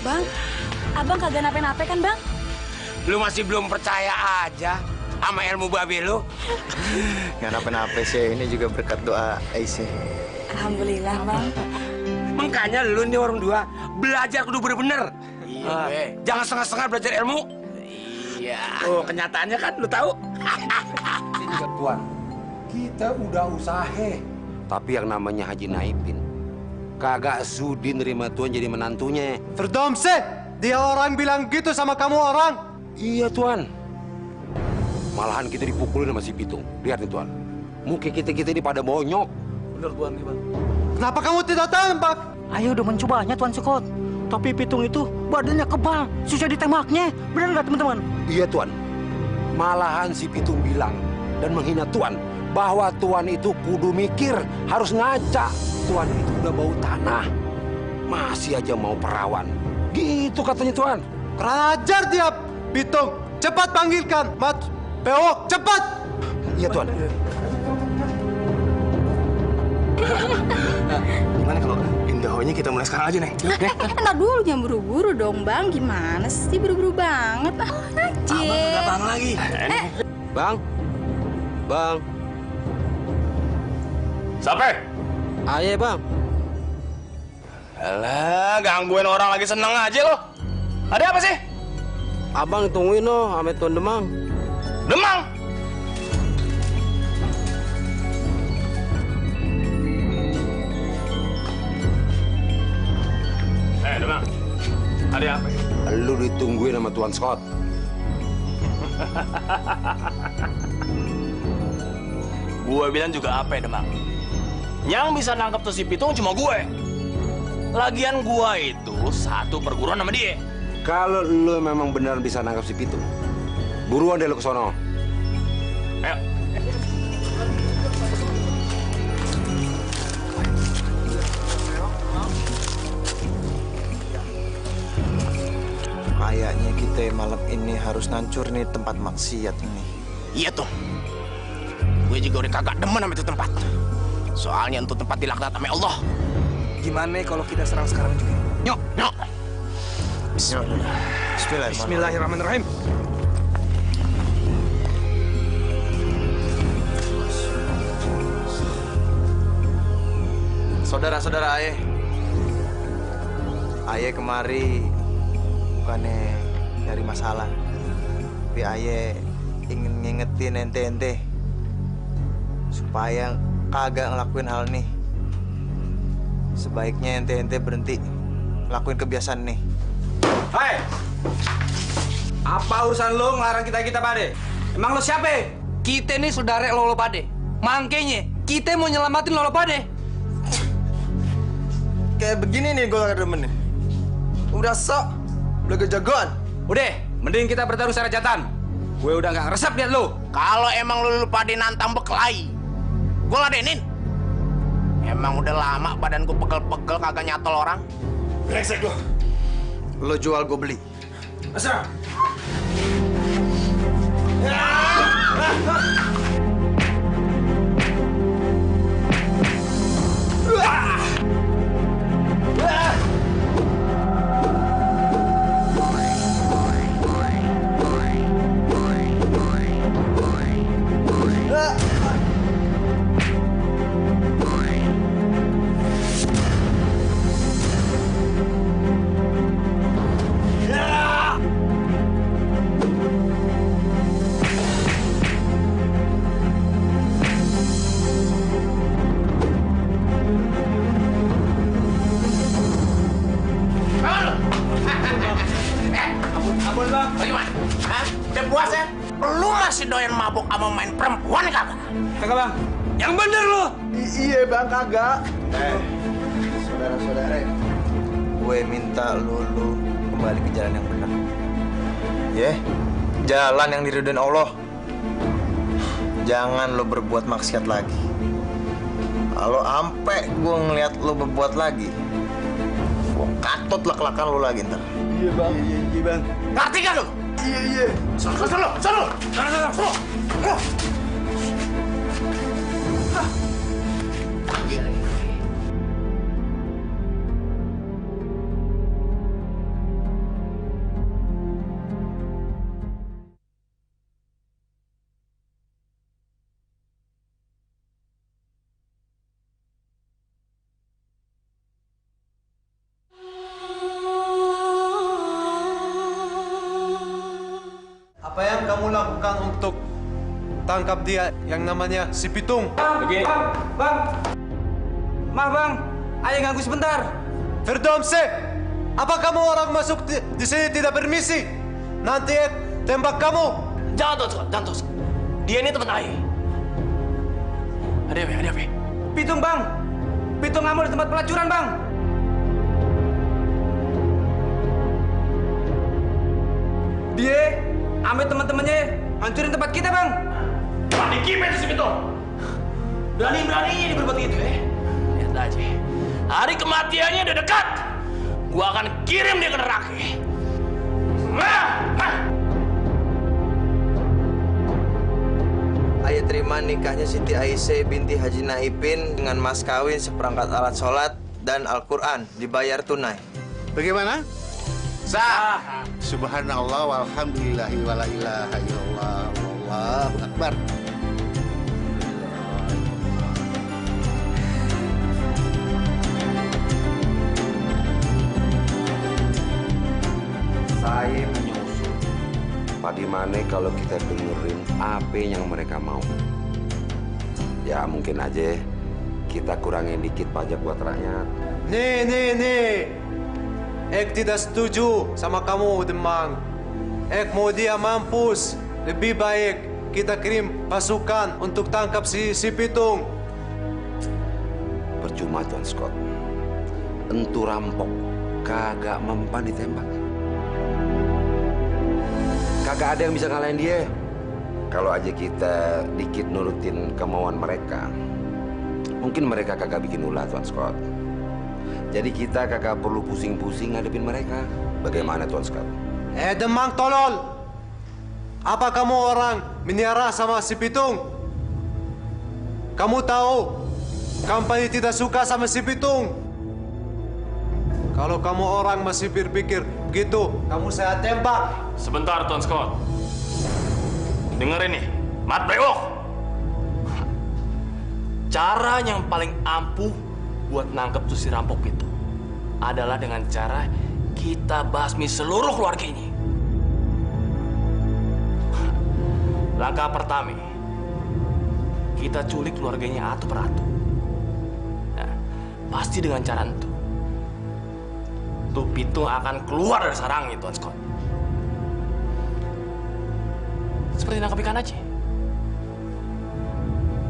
Bang, abang kagak nape-nape kan, Bang? Lu masih belum percaya aja sama ilmu babe lu? Nggak napa-napa sih, ini juga berkat doa Aisyah. Alhamdulillah, Bang. Makanya lu nih orang dua belajar kudu bener-bener. Iya, jangan setengah-setengah belajar ilmu. Iya. Oh, kenyataannya kan lu tahu. Tuan, kita udah usaha. Tapi yang namanya Haji Naipin kagak sudi nerima Tuan jadi menantunya. Verdomse! Dia orang bilang gitu sama kamu orang. Iya, Tuan. Malahan kita dipukulin sama si Pitung. Lihat nih, Tuan. Muka kita ini pada bonyok. Bener, Tuan, Bang. Kenapa kamu tidak tembak? Ayo udah mencobanya, Tuan Scott. Tapi Pitung itu badannya kebal, susah ditembaknya. Benar nggak, teman-teman? Iya, Tuan. Malahan si Pitung bilang dan menghina Tuan bahwa Tuan itu kudu mikir, harus ngaca. Tuan itu udah bau tanah. Masih aja mau perawan. Gitu katanya, Tuan. Kurang ajar dia, Pitung. Cepat panggilkan, Mat. Pewok, cepat! Iya, Tuan. Gimana kalau indahonya kita mulai sekarang aja, Neng? Ntar dulu, jangan buru-buru dong, Bang. Gimana sih buru-buru banget? Aja. Bang lagi. Bang. Sampai. Ayo, Bang. Alah, gangguin orang lagi seneng aja lo. Ada apa sih? Abang tungguin no, ame Tuan Demang. Demang? Demang. Ada apa? Lu ditungguin sama Tuan Scott. Gue bilang juga apa ya, Demang? Yang bisa nangkep tuh si Pitung cuma gue. Lagian gue itu satu perguruan sama dia. Kalau lu memang benar bisa nangkap si Pitung, buruan deh lu ke sono. Ayo. Kayaknya kita malam ini harus ngancur nih tempat maksiat ini. Iya tuh. Gue juga udah kagak demen sama itu tempat. Soalnya untuk tempat dilaknat sama Allah. Gimana kalau kita serang sekarang juga? Nyok, nyok. Bismillahirrahmanirrahim. Saudara-saudara Aye. Aye kemari bukannya nyari masalah. Tapi Aye ingin ngingetin ente-ente supaya kagak ngelakuin hal nih. Sebaiknya ente-ente berhenti ngelakuin kebiasaan nih. Hai, apa urusan lo ngelarang kita pade? Emang lo siapa? Kita nih saudara lo pade. Makanya kita mau nyelamatin lo pade. Kayak begini nih gue gak demen nih. Udah sok, udah kejagoan. Udah, mending kita bertaruh secara jantan. Gue udah gak ngeresep liat lo. Kalau emang lu pade nantang berkelahi, gue ladenin. Emang udah lama badan gue pegel-pegel kagak nyatol orang. Brengsek lo. Lo jual gue beli. Asal. Ampun bang. Bagaimana? Hah? Udah puas ya? Lu masih doyan mabuk sama main perempuan kagak? Kagak bang. Yang bener lu. Iya bang kagak. Saudara-saudara, gue minta lu kembali ke jalan yang benar. Ya, jalan yang diridhoin Allah. Jangan lo berbuat maksiat lagi. Kalau ampe gue ngeliat lo berbuat lagi, gue katut lak-lakan lo lagi ntar. Iya bang. Iya bang. Ngerti gak lu? Iya. Sana. Apa yang kamu lakukan untuk tangkap dia yang namanya si Pitung? Begini. Bang. Maaf bang, ayo ganggu sebentar. Firdomse, apa kamu orang masuk di sini tidak permisi? Nanti tembak kamu. Jangan tuh. Dia ini teman Aye. Ada apa? Pitung bang. Pitung ngamuk di tempat pelacuran bang. Dia ambil teman-temannya hancurin tempat kita bang. Berani gimana si Pitung? Berani-beraninya dia berbuat gitu ya. Lihat aja. Hari kematiannya udah dekat. Gua akan kirim dia ke neraka. Aye terima nikahnya Siti Aisyah binti Haji Naipin dengan mas kawin seperangkat alat sholat dan Al-Quran dibayar tunai. Bagaimana? Sah. Subhanallah walhamdulillahi wala ilaha illallah wallahu akbar. Aye punya usul. Bagaimana kalau kita dengerin apa yang mereka mau? Ya mungkin aja kita kurangin dikit pajak buat rakyat. Nih. Ek tidak setuju sama kamu, Demang. Ek mau dia mampus. Lebih baik kita kirim pasukan untuk tangkap si Pitung. Percuma, Tuan Scott. Entu rampok kagak mempan ditembak. Kagak ada yang bisa ngalahin dia. Kalau aja kita dikit nurutin kemauan mereka, mungkin mereka kagak bikin ulah, Tuan Scott. Jadi kita kagak perlu pusing-pusing ngadepin mereka. Bagaimana, Tuan Scott? Demang tolol! Apa kamu orang meniara sama si Pitung? Kamu tahu, company tidak suka sama si Pitung. Kalau kamu orang masih berpikir begitu, kamu saya tembak. Sebentar, Tuan Scott. Dengerin nih, Mat Brewok. Cara yang paling ampuh buat nangkep tuh si rampok itu adalah dengan cara kita basmi seluruh keluarganya. Langkah pertama, kita culik keluarganya atu per atu. Nah, pasti dengan cara itu, tuh Pitung akan keluar dari sarangnya, Tuan Scott. Seperti nangkep ikan aja.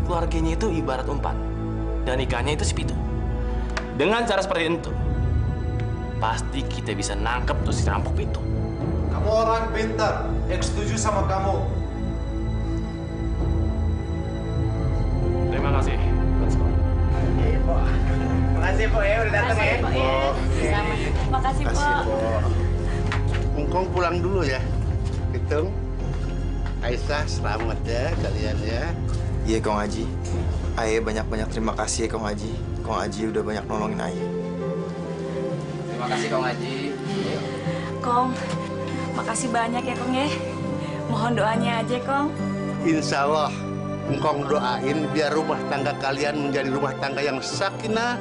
Keluarganya itu ibarat umpan, dan ikannya itu si Pitung. Dengan cara seperti itu, pasti kita bisa nangkep tuh si rampok Pitung. Kamu orang pintar, ek setuju sama kamu. Terima kasih, Tuan Scott. Makasih, Po, ya udah datang ya. Makasih, Po. Engkong pulang dulu ya. Pitung, Aisyah, selamat ya kalian ya. Iya, Kong Haji. Aye banyak-banyak terima kasih ya, Kong Haji. Kong Haji udah banyak nolongin Aye. Terima kasih, Kong Haji. Kong, makasih banyak ya, Kong ya. Mohon doanya aja, Kong. Insya Allah, engkong doain biar rumah tangga kalian menjadi rumah tangga yang sakinah,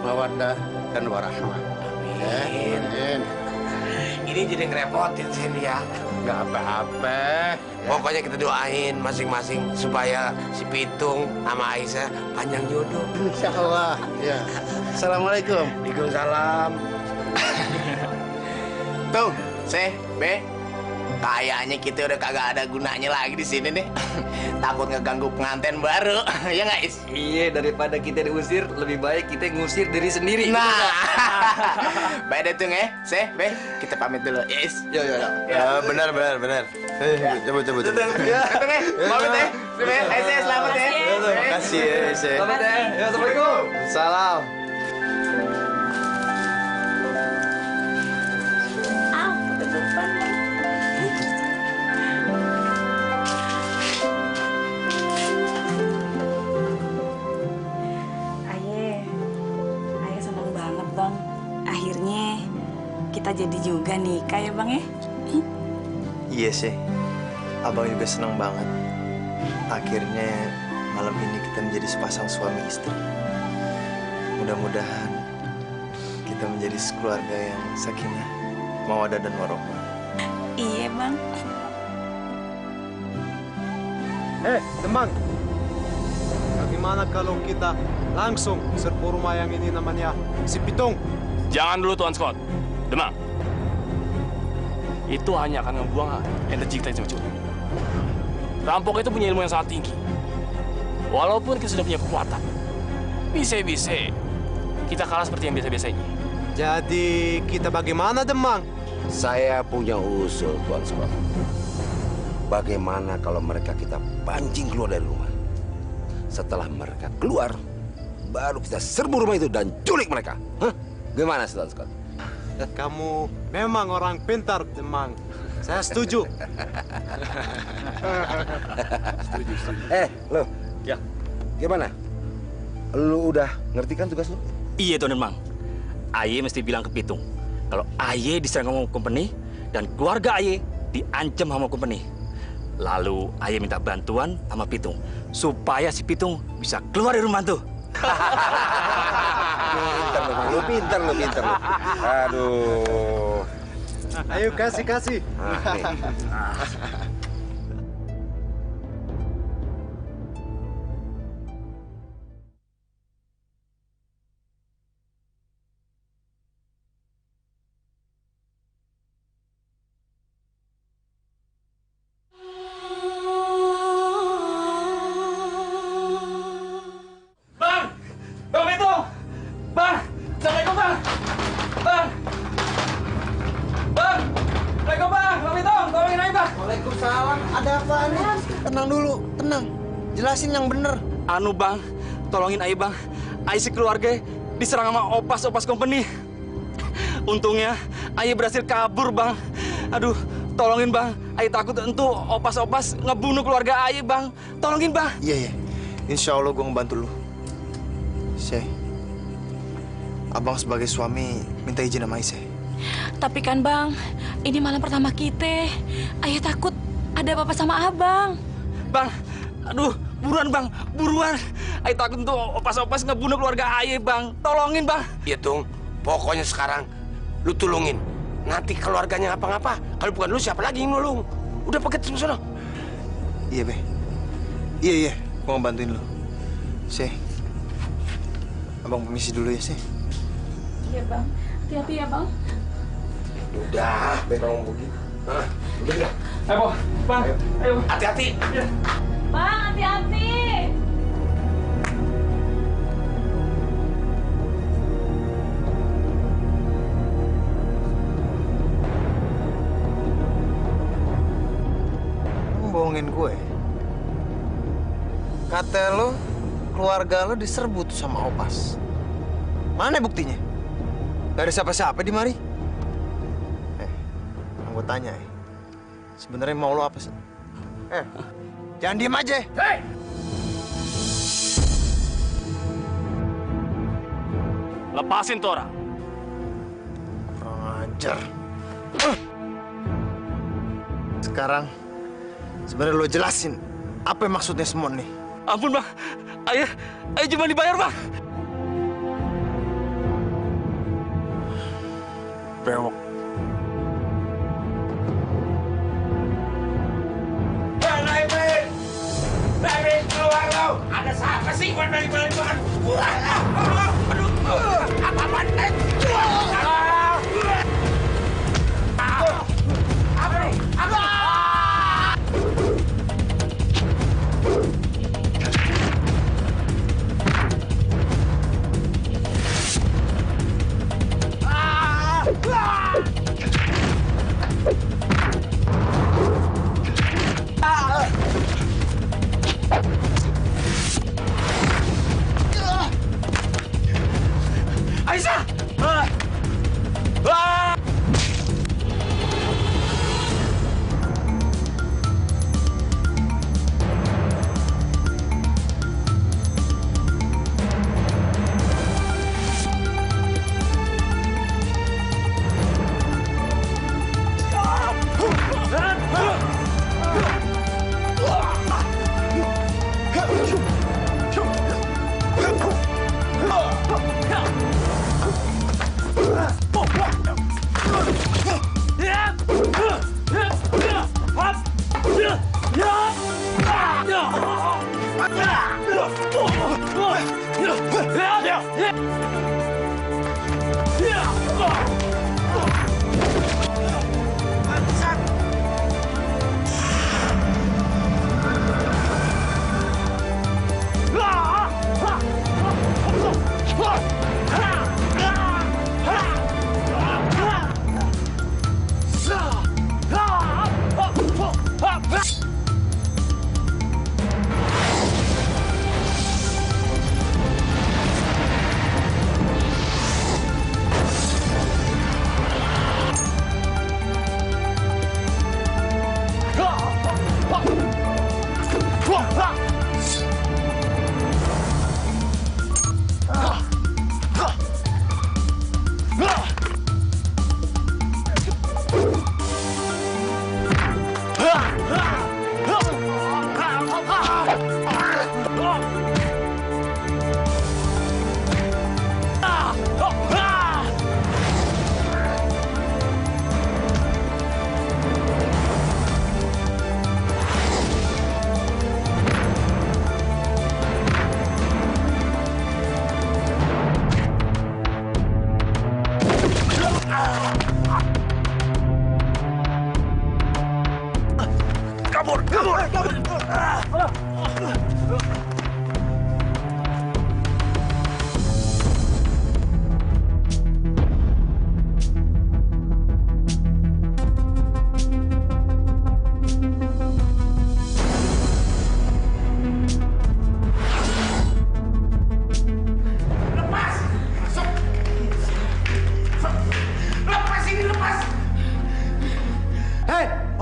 mawaddah, dan warahmah. Amin. Ini jadi ngerepotin sini ya. Nggak apa-apa. Pokoknya kita doain masing-masing supaya si Pitung sama Aisyah panjang jodoh. Insya Allah. Ya. Assalamualaikum. Waalaikumsalam. Tuh, B. Kayaknya kita udah kagak ada gunanya lagi di sini nih. Takut ngeganggu pengantin baru. Ya nggak, Is? Iya, daripada kita diusir, lebih baik kita ngusir diri sendiri. Nah, baik deh, Tung, B. Kita pamit dulu, ya, Is? Yo. Benar. Coba. Tung, pamit ya. B, Aisyah, selamat ya. Terima kasih ya, Aisyah. Selamat ya. Ya, Assalamualaikum. Salam. Ayah senang banget, Bang. Akhirnya kita jadi juga nikah ya, Bang ya? Iya sih, abang juga senang banget. Akhirnya malam ini kita menjadi sepasang suami istri. Mudah-mudahan kita menjadi sekeluarga yang sakinah, mawaddah dan warahmah. Iya, Bang. Demang. Bagaimana kalau kita langsung serbu rumah yang ini namanya si Pitung? Jangan dulu, Tuan Scott. Demang. Itu hanya akan ngebuang energi kita yang cuma. Rampok itu punya ilmu yang sangat tinggi. Walaupun kita sudah punya kekuatan, bisa-bisa kita kalah seperti yang biasa-biasanya. Jadi kita bagaimana, Demang? Saya punya usul, Tuan Scott. Bagaimana kalau mereka kita pancing keluar dari rumah? Setelah mereka keluar, baru kita serbu rumah itu dan culik mereka. Hah? Gimana, Tuan Scott? Kamu memang orang pintar, Demang. Saya setuju. Setuju. Lo. Ya. Gimana? Lu udah ngerti kan tugas lu? Iya, Tuan Demang. Aye mesti bilang ke Pitung kalau Aye diserang sama company dan keluarga Aye diancam sama company. Lalu Aye minta bantuan sama Pitung supaya si Pitung bisa keluar dari rumah tuh. Pintar lu. Aduh. Ayo kasih. Bang Pitung! Bang! Assalamualaikum, Bang! Bang! Bang! Assalamualaikum, Bang! Bang Pitung! Tolongin aja, Bang! Waalaikumsalam. Ada apa nih? Tenang dulu, tenang. Jelasin yang bener. Anu, Bang. Tolongin aja, Bang. Ayo si keluarga diserang sama opas company. Untungnya, Ayo berhasil kabur, Bang. Aduh, tolongin, Bang. Ayo takut entu opas ngebunuh keluarga Ayo, Bang. Tolongin, Bang. Iya. Insya Allah gue ngebantu lu. Syekh, abang sebagai suami minta izin sama Aisyah. Tapi kan Bang, ini malam pertama kita. Ayah takut ada apa-apa sama abang. Bang, aduh, buruan Bang, buruan. Ayah takut tuh opas ngebunuh keluarga Ayah, Bang. Tolongin, Bang. Iya, Tung. Pokoknya sekarang lu tulungin. Nanti keluarganya ngapa-ngapa, kalau bukan lu siapa lagi yang nolong? Udah paket semua. Iya, Be. Iya. Gua mau bantuin lu. Syekh, abang permisi dulu ya, Syekh. Iya, Bang. Hati-hati ya, Bang. Udah, Bang begitu. Udah ya. Ayo, Bang. Ayo. Hati-hati. Bang, hati-hati. Bohongin gue. Kata lo, keluarga lo diserbu tuh sama opas. Mana buktinya? Gak ada siapa-siapa di mari. Yang gue tanya, sebenarnya mau lo apa sih? Jangan diem aja. Hei! Lepasin tuh orang. Kurang ajar. Sekarang, sebenarnya lo jelasin apa yang maksudnya semua nih. Ampun, Bang. Ayah cuma dibayar, Bang. Bewok. Naik, keluar lo. Ada siapa sih buat balik-balik banget? Aduh, apa-apaan? Aisyah! Kabur.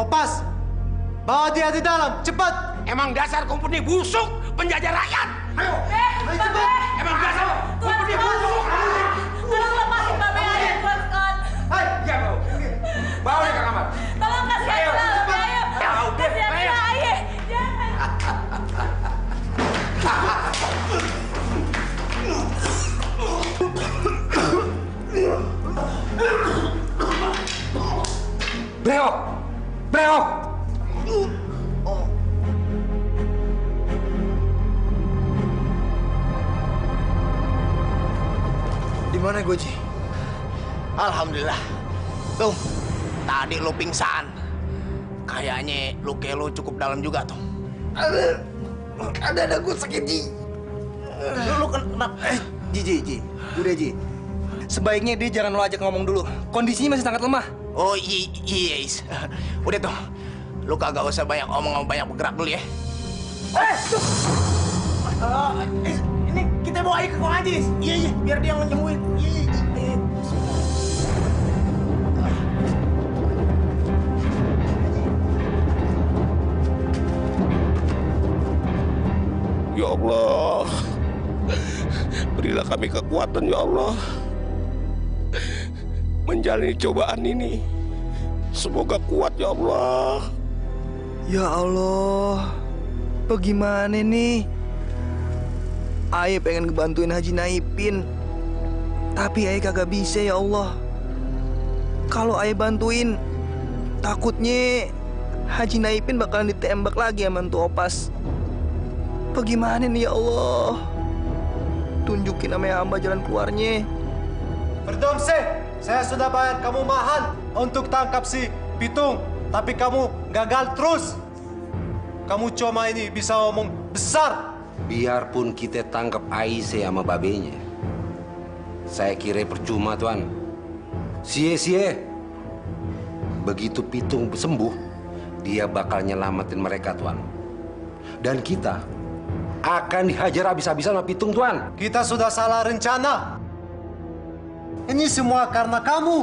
Opas, bawa dia di dalam, cepat! Emang dasar kompeni busuk, penjajah rakyat. Ayo, cepat! Emang dasar kompeni busuk. Tolong lepasin Mbak Be Aye, Tuan Scott. Hai, ya bau. Bawa dia ke kamar. Tolong kasih ayo, ayo. Kasih ayo, Aye. Breok! Breok! Di mana gue, Ji? Alhamdulillah. Tuh, tadi lo pingsan. Kayaknya luka lo cukup dalam juga tuh. Ada gue sakit, Ji. Lu kenapa? Ji. Udah, Ji. Sebaiknya dia jangan lo ajak ngomong dulu. Kondisinya masih sangat lemah. Oh iya, Is. Udah tuh, lu kagak usah banyak omong, banyak bergerak dulu ya. Ini kita bawa aja ke Kong Haji. Iya, biar dia nyembuhin. Iya. Ya Allah, berilah kami kekuatan ya Allah menjalani cobaan ini. Semoga kuat ya Allah. Ya Allah, bagaimana nih? Aye pengen ngebantuin Haji Naipin, tapi Aye kagak bisa ya Allah. Kalau Aye bantuin, takutnya Haji Naipin bakalan ditembak lagi sama Mantu Opas. Bagaimana nih ya Allah? Tunjukin sama hamba jalan keluarnya. Berdomse, saya sudah bayar kamu mahal untuk tangkap si Pitung, tapi kamu gagal terus. Kamu cuma ini bisa omong besar. Biarpun kita tangkap Aisyah sama babenya, saya kira percuma, Tuan. Sia-sia. Begitu Pitung sembuh, dia bakal nyelamatin mereka, Tuan. Dan kita akan dihajar habis-habisan sama Pitung, Tuan. Kita sudah salah rencana. Ini semua karena kamu.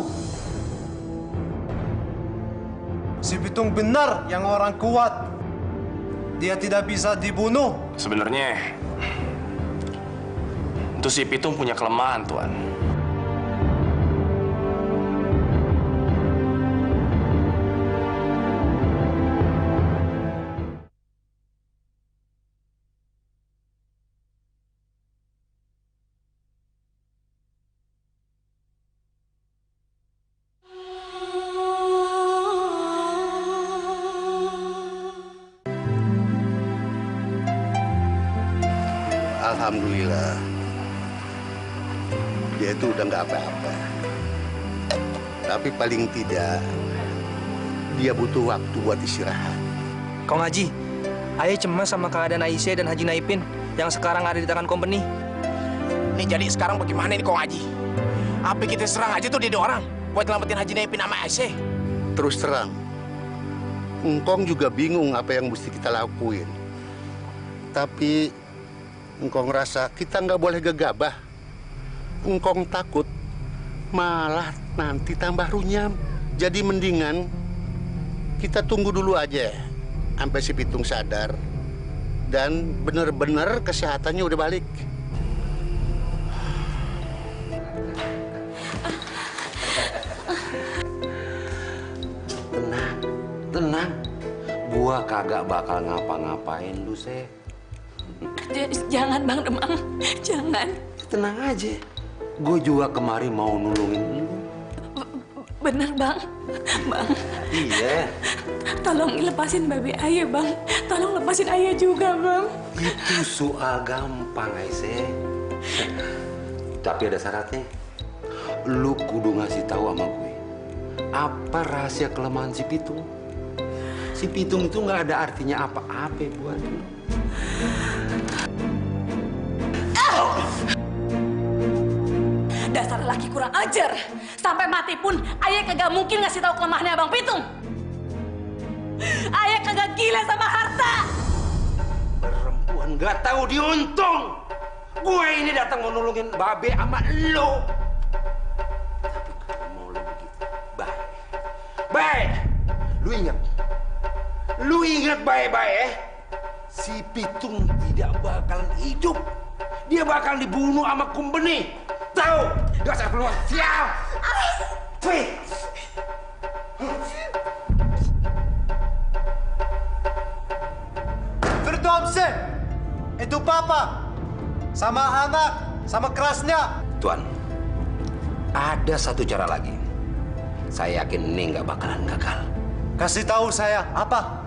Si Pitung benar yang orang kuat. Dia tidak bisa dibunuh. Sebenarnya itu si Pitung punya kelemahan, Tuan. Alhamdulillah, dia itu udah nggak apa-apa. Tapi paling tidak, dia butuh waktu buat istirahat. Kong Haji, Aye cemas sama keadaan Aisyah dan Haji Naipin yang sekarang ada di tangan company. Ini jadi sekarang bagaimana nih Kong Haji? Apa kita serang aja tuh dia dua orang buat nyelamatin Haji Naipin sama Aisyah? Terus terang, Engkong juga bingung apa yang mesti kita lakuin. Tapi Engkong rasa kita nggak boleh gegabah. Engkong takut malah nanti tambah runyam. Jadi mendingan kita tunggu dulu aja sampai si Pitung sadar dan bener-bener kesehatannya udah balik. Tenang. Gua kagak bakal ngapa-ngapain lu, Se. Jangan Bang Demang, jangan. Tenang aja. Gue juga kemari mau nulungin lu. Bener Bang, Bang. Iya. Tolong lepasin babi Ayah Bang. Tolong lepasin Ayah juga Bang. Itu soal gampang, Aisyah. Tapi ada syaratnya. Lu kudu ngasih tahu sama gue. Apa rahasia kelemahan si Pitung? Si Pitung itu nggak ada artinya apa-apa buat lu. Dasar laki kurang ajar. Sampai mati pun ayah kagak mungkin ngasih tahu kelemahannya Abang Pitung. Ayah kagak gila sama harta. Perempuan nggak tahu diuntung. Gue ini datang mau nolongin Babe sama lo. Tapi kalau mau lo begitu, baik. Baik, lu ingat baik-baik ya. Si Pitung tidak bakalan hidup. Dia bakal dibunuh sama Kumbeni. Tahu? Dasar keluar sial. Wih. Verdomse, itu papa sama anak, sama kerasnya. Tuan, ada satu cara lagi. Saya yakin ini nggak bakalan gagal. Kasih tahu saya apa?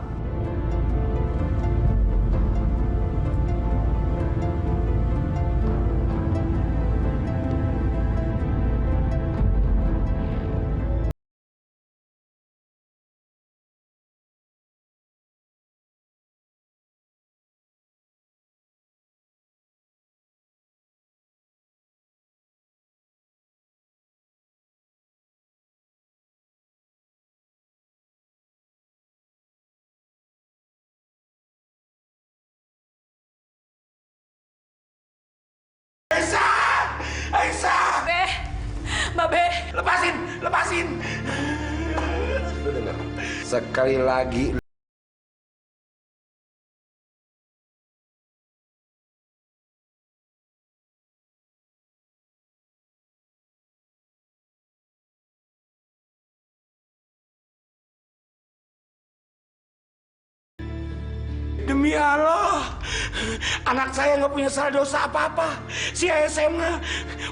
Aisyah! Babe! Lepasin! Lu dengar? Sekali lagi Demi Allah, anak saya nggak punya salah dosa apa-apa. Si ASM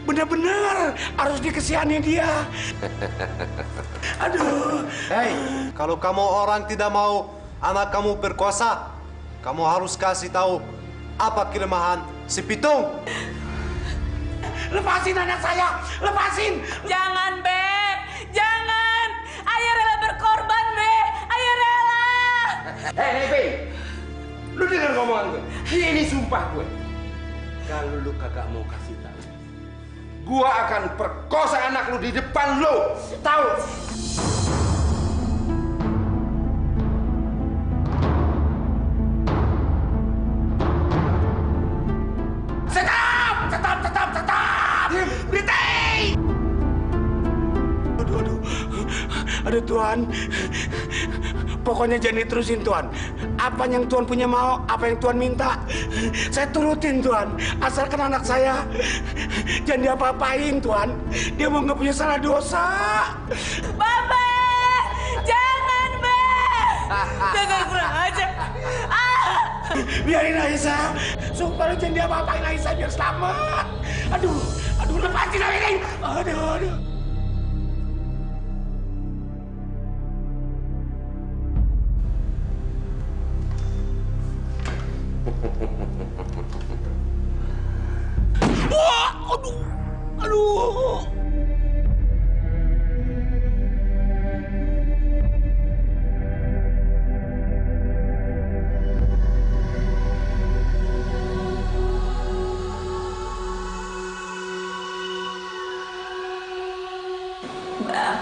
benar-benar harus dikasihani dia. Aduh. Hei, kalau kamu orang tidak mau anak kamu berkuasa, kamu harus kasih tahu apa kelemahan si Pitung. Lepasin anak saya, lepasin. Jangan, Beb. Jangan. Ayah rela berkorban, Beb. Ayah rela. Hei, Beb. Lu dengar ngomongan gue? Ini sumpah gue. Kalau lu kagak mau kasih tahu, gua akan perkosa anak lu di depan lu. Tahu? Tetap! Berhenti! Aduh Tuhan, pokoknya jangan diterusin Tuhan. Apa yang Tuhan punya mau, apa yang Tuhan minta, saya turutin Tuhan. Asalkan anak saya jangan diapa-apain Tuhan. Dia mau nggak punya salah dosa. Babe! Jangan, Beb! Jangan kurang ajar. Biarin Aisyah, supaya jangan diapa-apain Aisyah biar selamat. Aduh, lepasin ini. Aduh. Wah, aduh. Bang.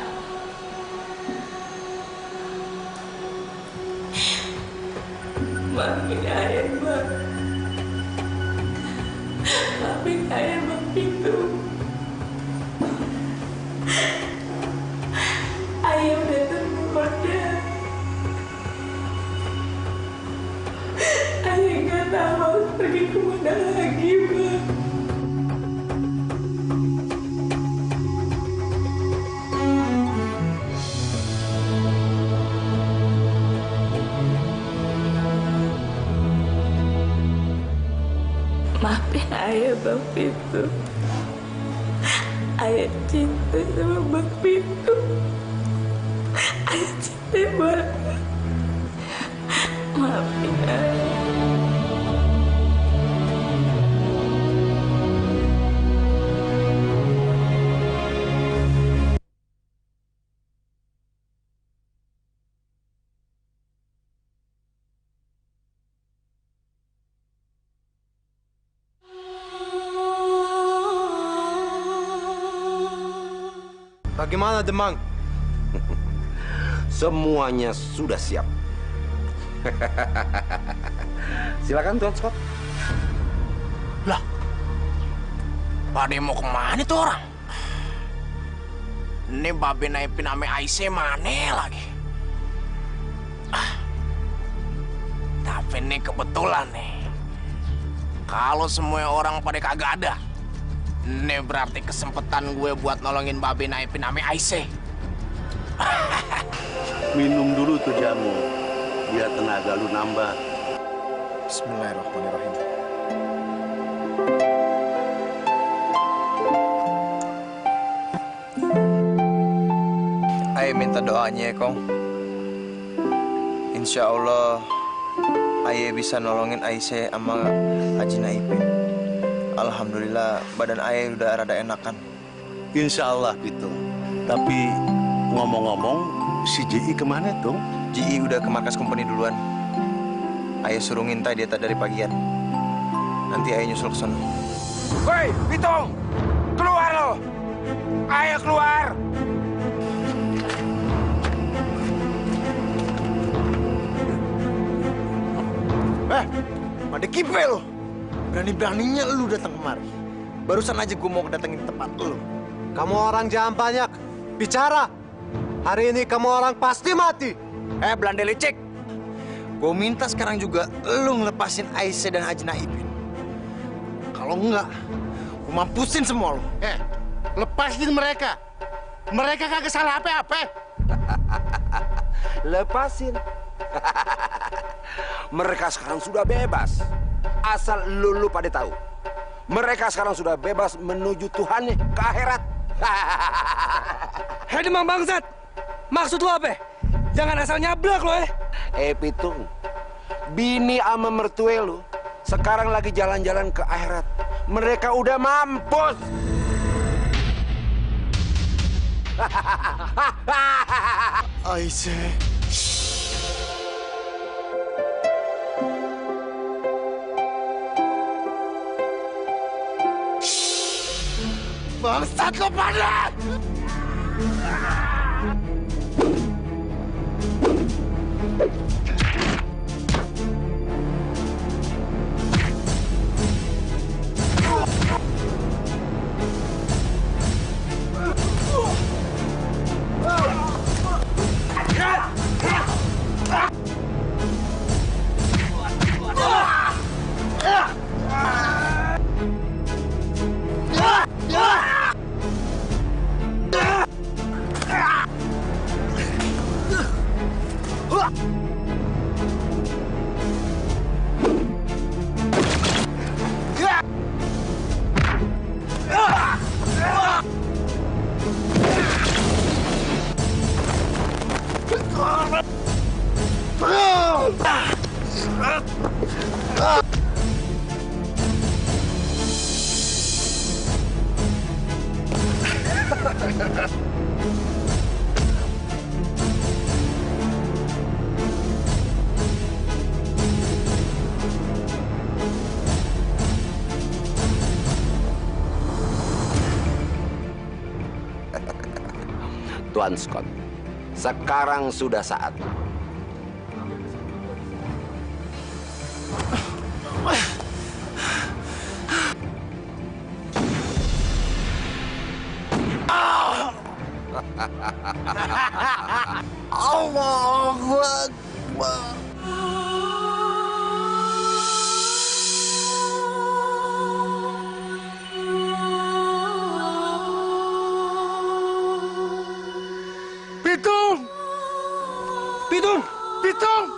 Maafin ayah, Bang. Maafin ayah, Bang Pitung. Ayah udah tergoda. Ayah nggak tahu harus pergi kemana lagi, Bang. Maafin ayah, Bang Pitung. Ayah cinta sama Bang Pitung. Ayah cinta banget. Maafin ayah. Bagaimana Demang? Semuanya sudah siap. Silakan Tuan Scott. Lah, Pade mau kemana tuh orang? Ini Babe naipin ame Aisyah mana lagi? Tapi ini kebetulan nih. Kalau semua orang pada kagak ada, ini berarti kesempatan gue buat nolongin Babe naipin ame Aisyah. Minum dulu tuh jamu, biar tenaga lu nambah. Bismillahirrahmanirrahim. Ayah minta doanya ya, Kong. Insya Allah, Ayah bisa nolongin Aisyah sama Haji Naipin. Alhamdulillah, badan Ayah udah rada enakan. Insya Allah, Pitung. Tapi ngomong-ngomong, si Ji kemana tuh? Ji udah ke markas company duluan. Ayah suruh ngintai dia dari pagian. Nanti Ayah nyusul ke sana. Woi, Pitung! Keluar lo! Ayo keluar! Pada kipe lo. Berani-beraninya lu datang kemari. Barusan aja gue mau kedatengin tempat lu. Kamu orang jangan banyak bicara. Hari ini kamu orang pasti mati. Belanda licik. Gue minta sekarang juga lu ngelepasin Aisyah dan Haji Naipin. Kalau enggak, gue mampusin semua lo. Lepasin mereka. Mereka kagak salah apa-apa. Lepasin. Mereka sekarang sudah bebas. Asal lu pada tahu. Mereka sekarang sudah bebas menuju Tuhannya ke akhirat. Hei Demang bangsat, maksud lo apa? Jangan asal nyablak lo Pitung, bini ama mertue lu sekarang lagi jalan-jalan ke akhirat. Mereka udah mampus. Aisyah. Bangsat lo pada! Tuan Scott, sekarang sudah saatnya. Allahu Akbar. Pitung! Pitung! Pitung!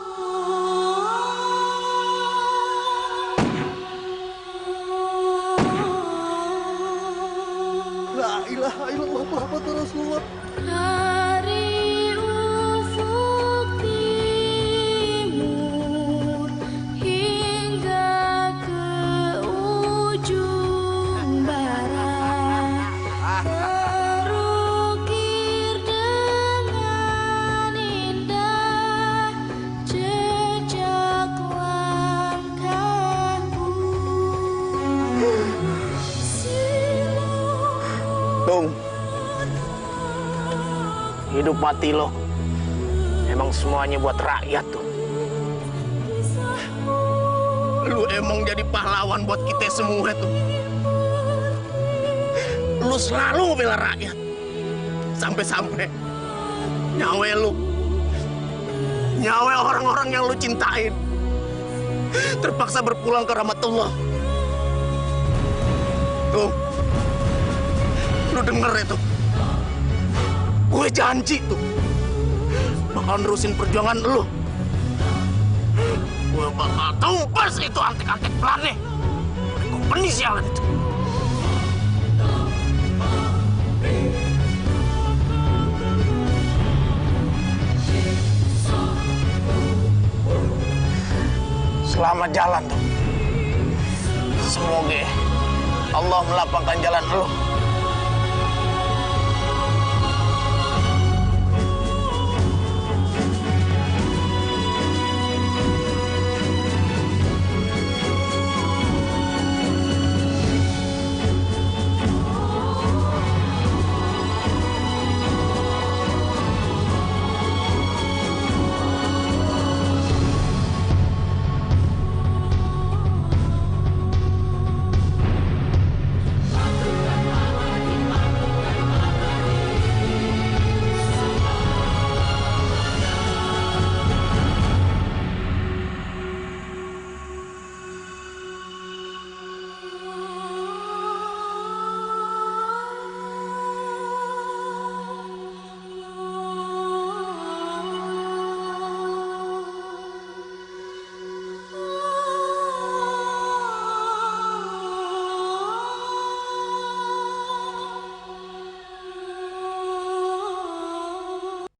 La ilaha illallah Muhammadur Rasulullah. Dari ufuk timur hingga ke ujung barat, terukir dengan indah hidup mati lo emang semuanya buat rakyat tuh. Lu emang jadi pahlawan buat kita semua tuh. Lu selalu ngebela rakyat. Sampai-sampai nyawa lu, nyawa orang-orang yang lu cintain terpaksa berpulang ke rahmatullah. Tuh, lu denger itu? Gue janji tuh bakal nerusin perjuangan lu. Gue bakal tumpas itu antek-antek pelannya. Company sialan itu. Selamat jalan tuh. Semoga Allah melapangkan jalan lu.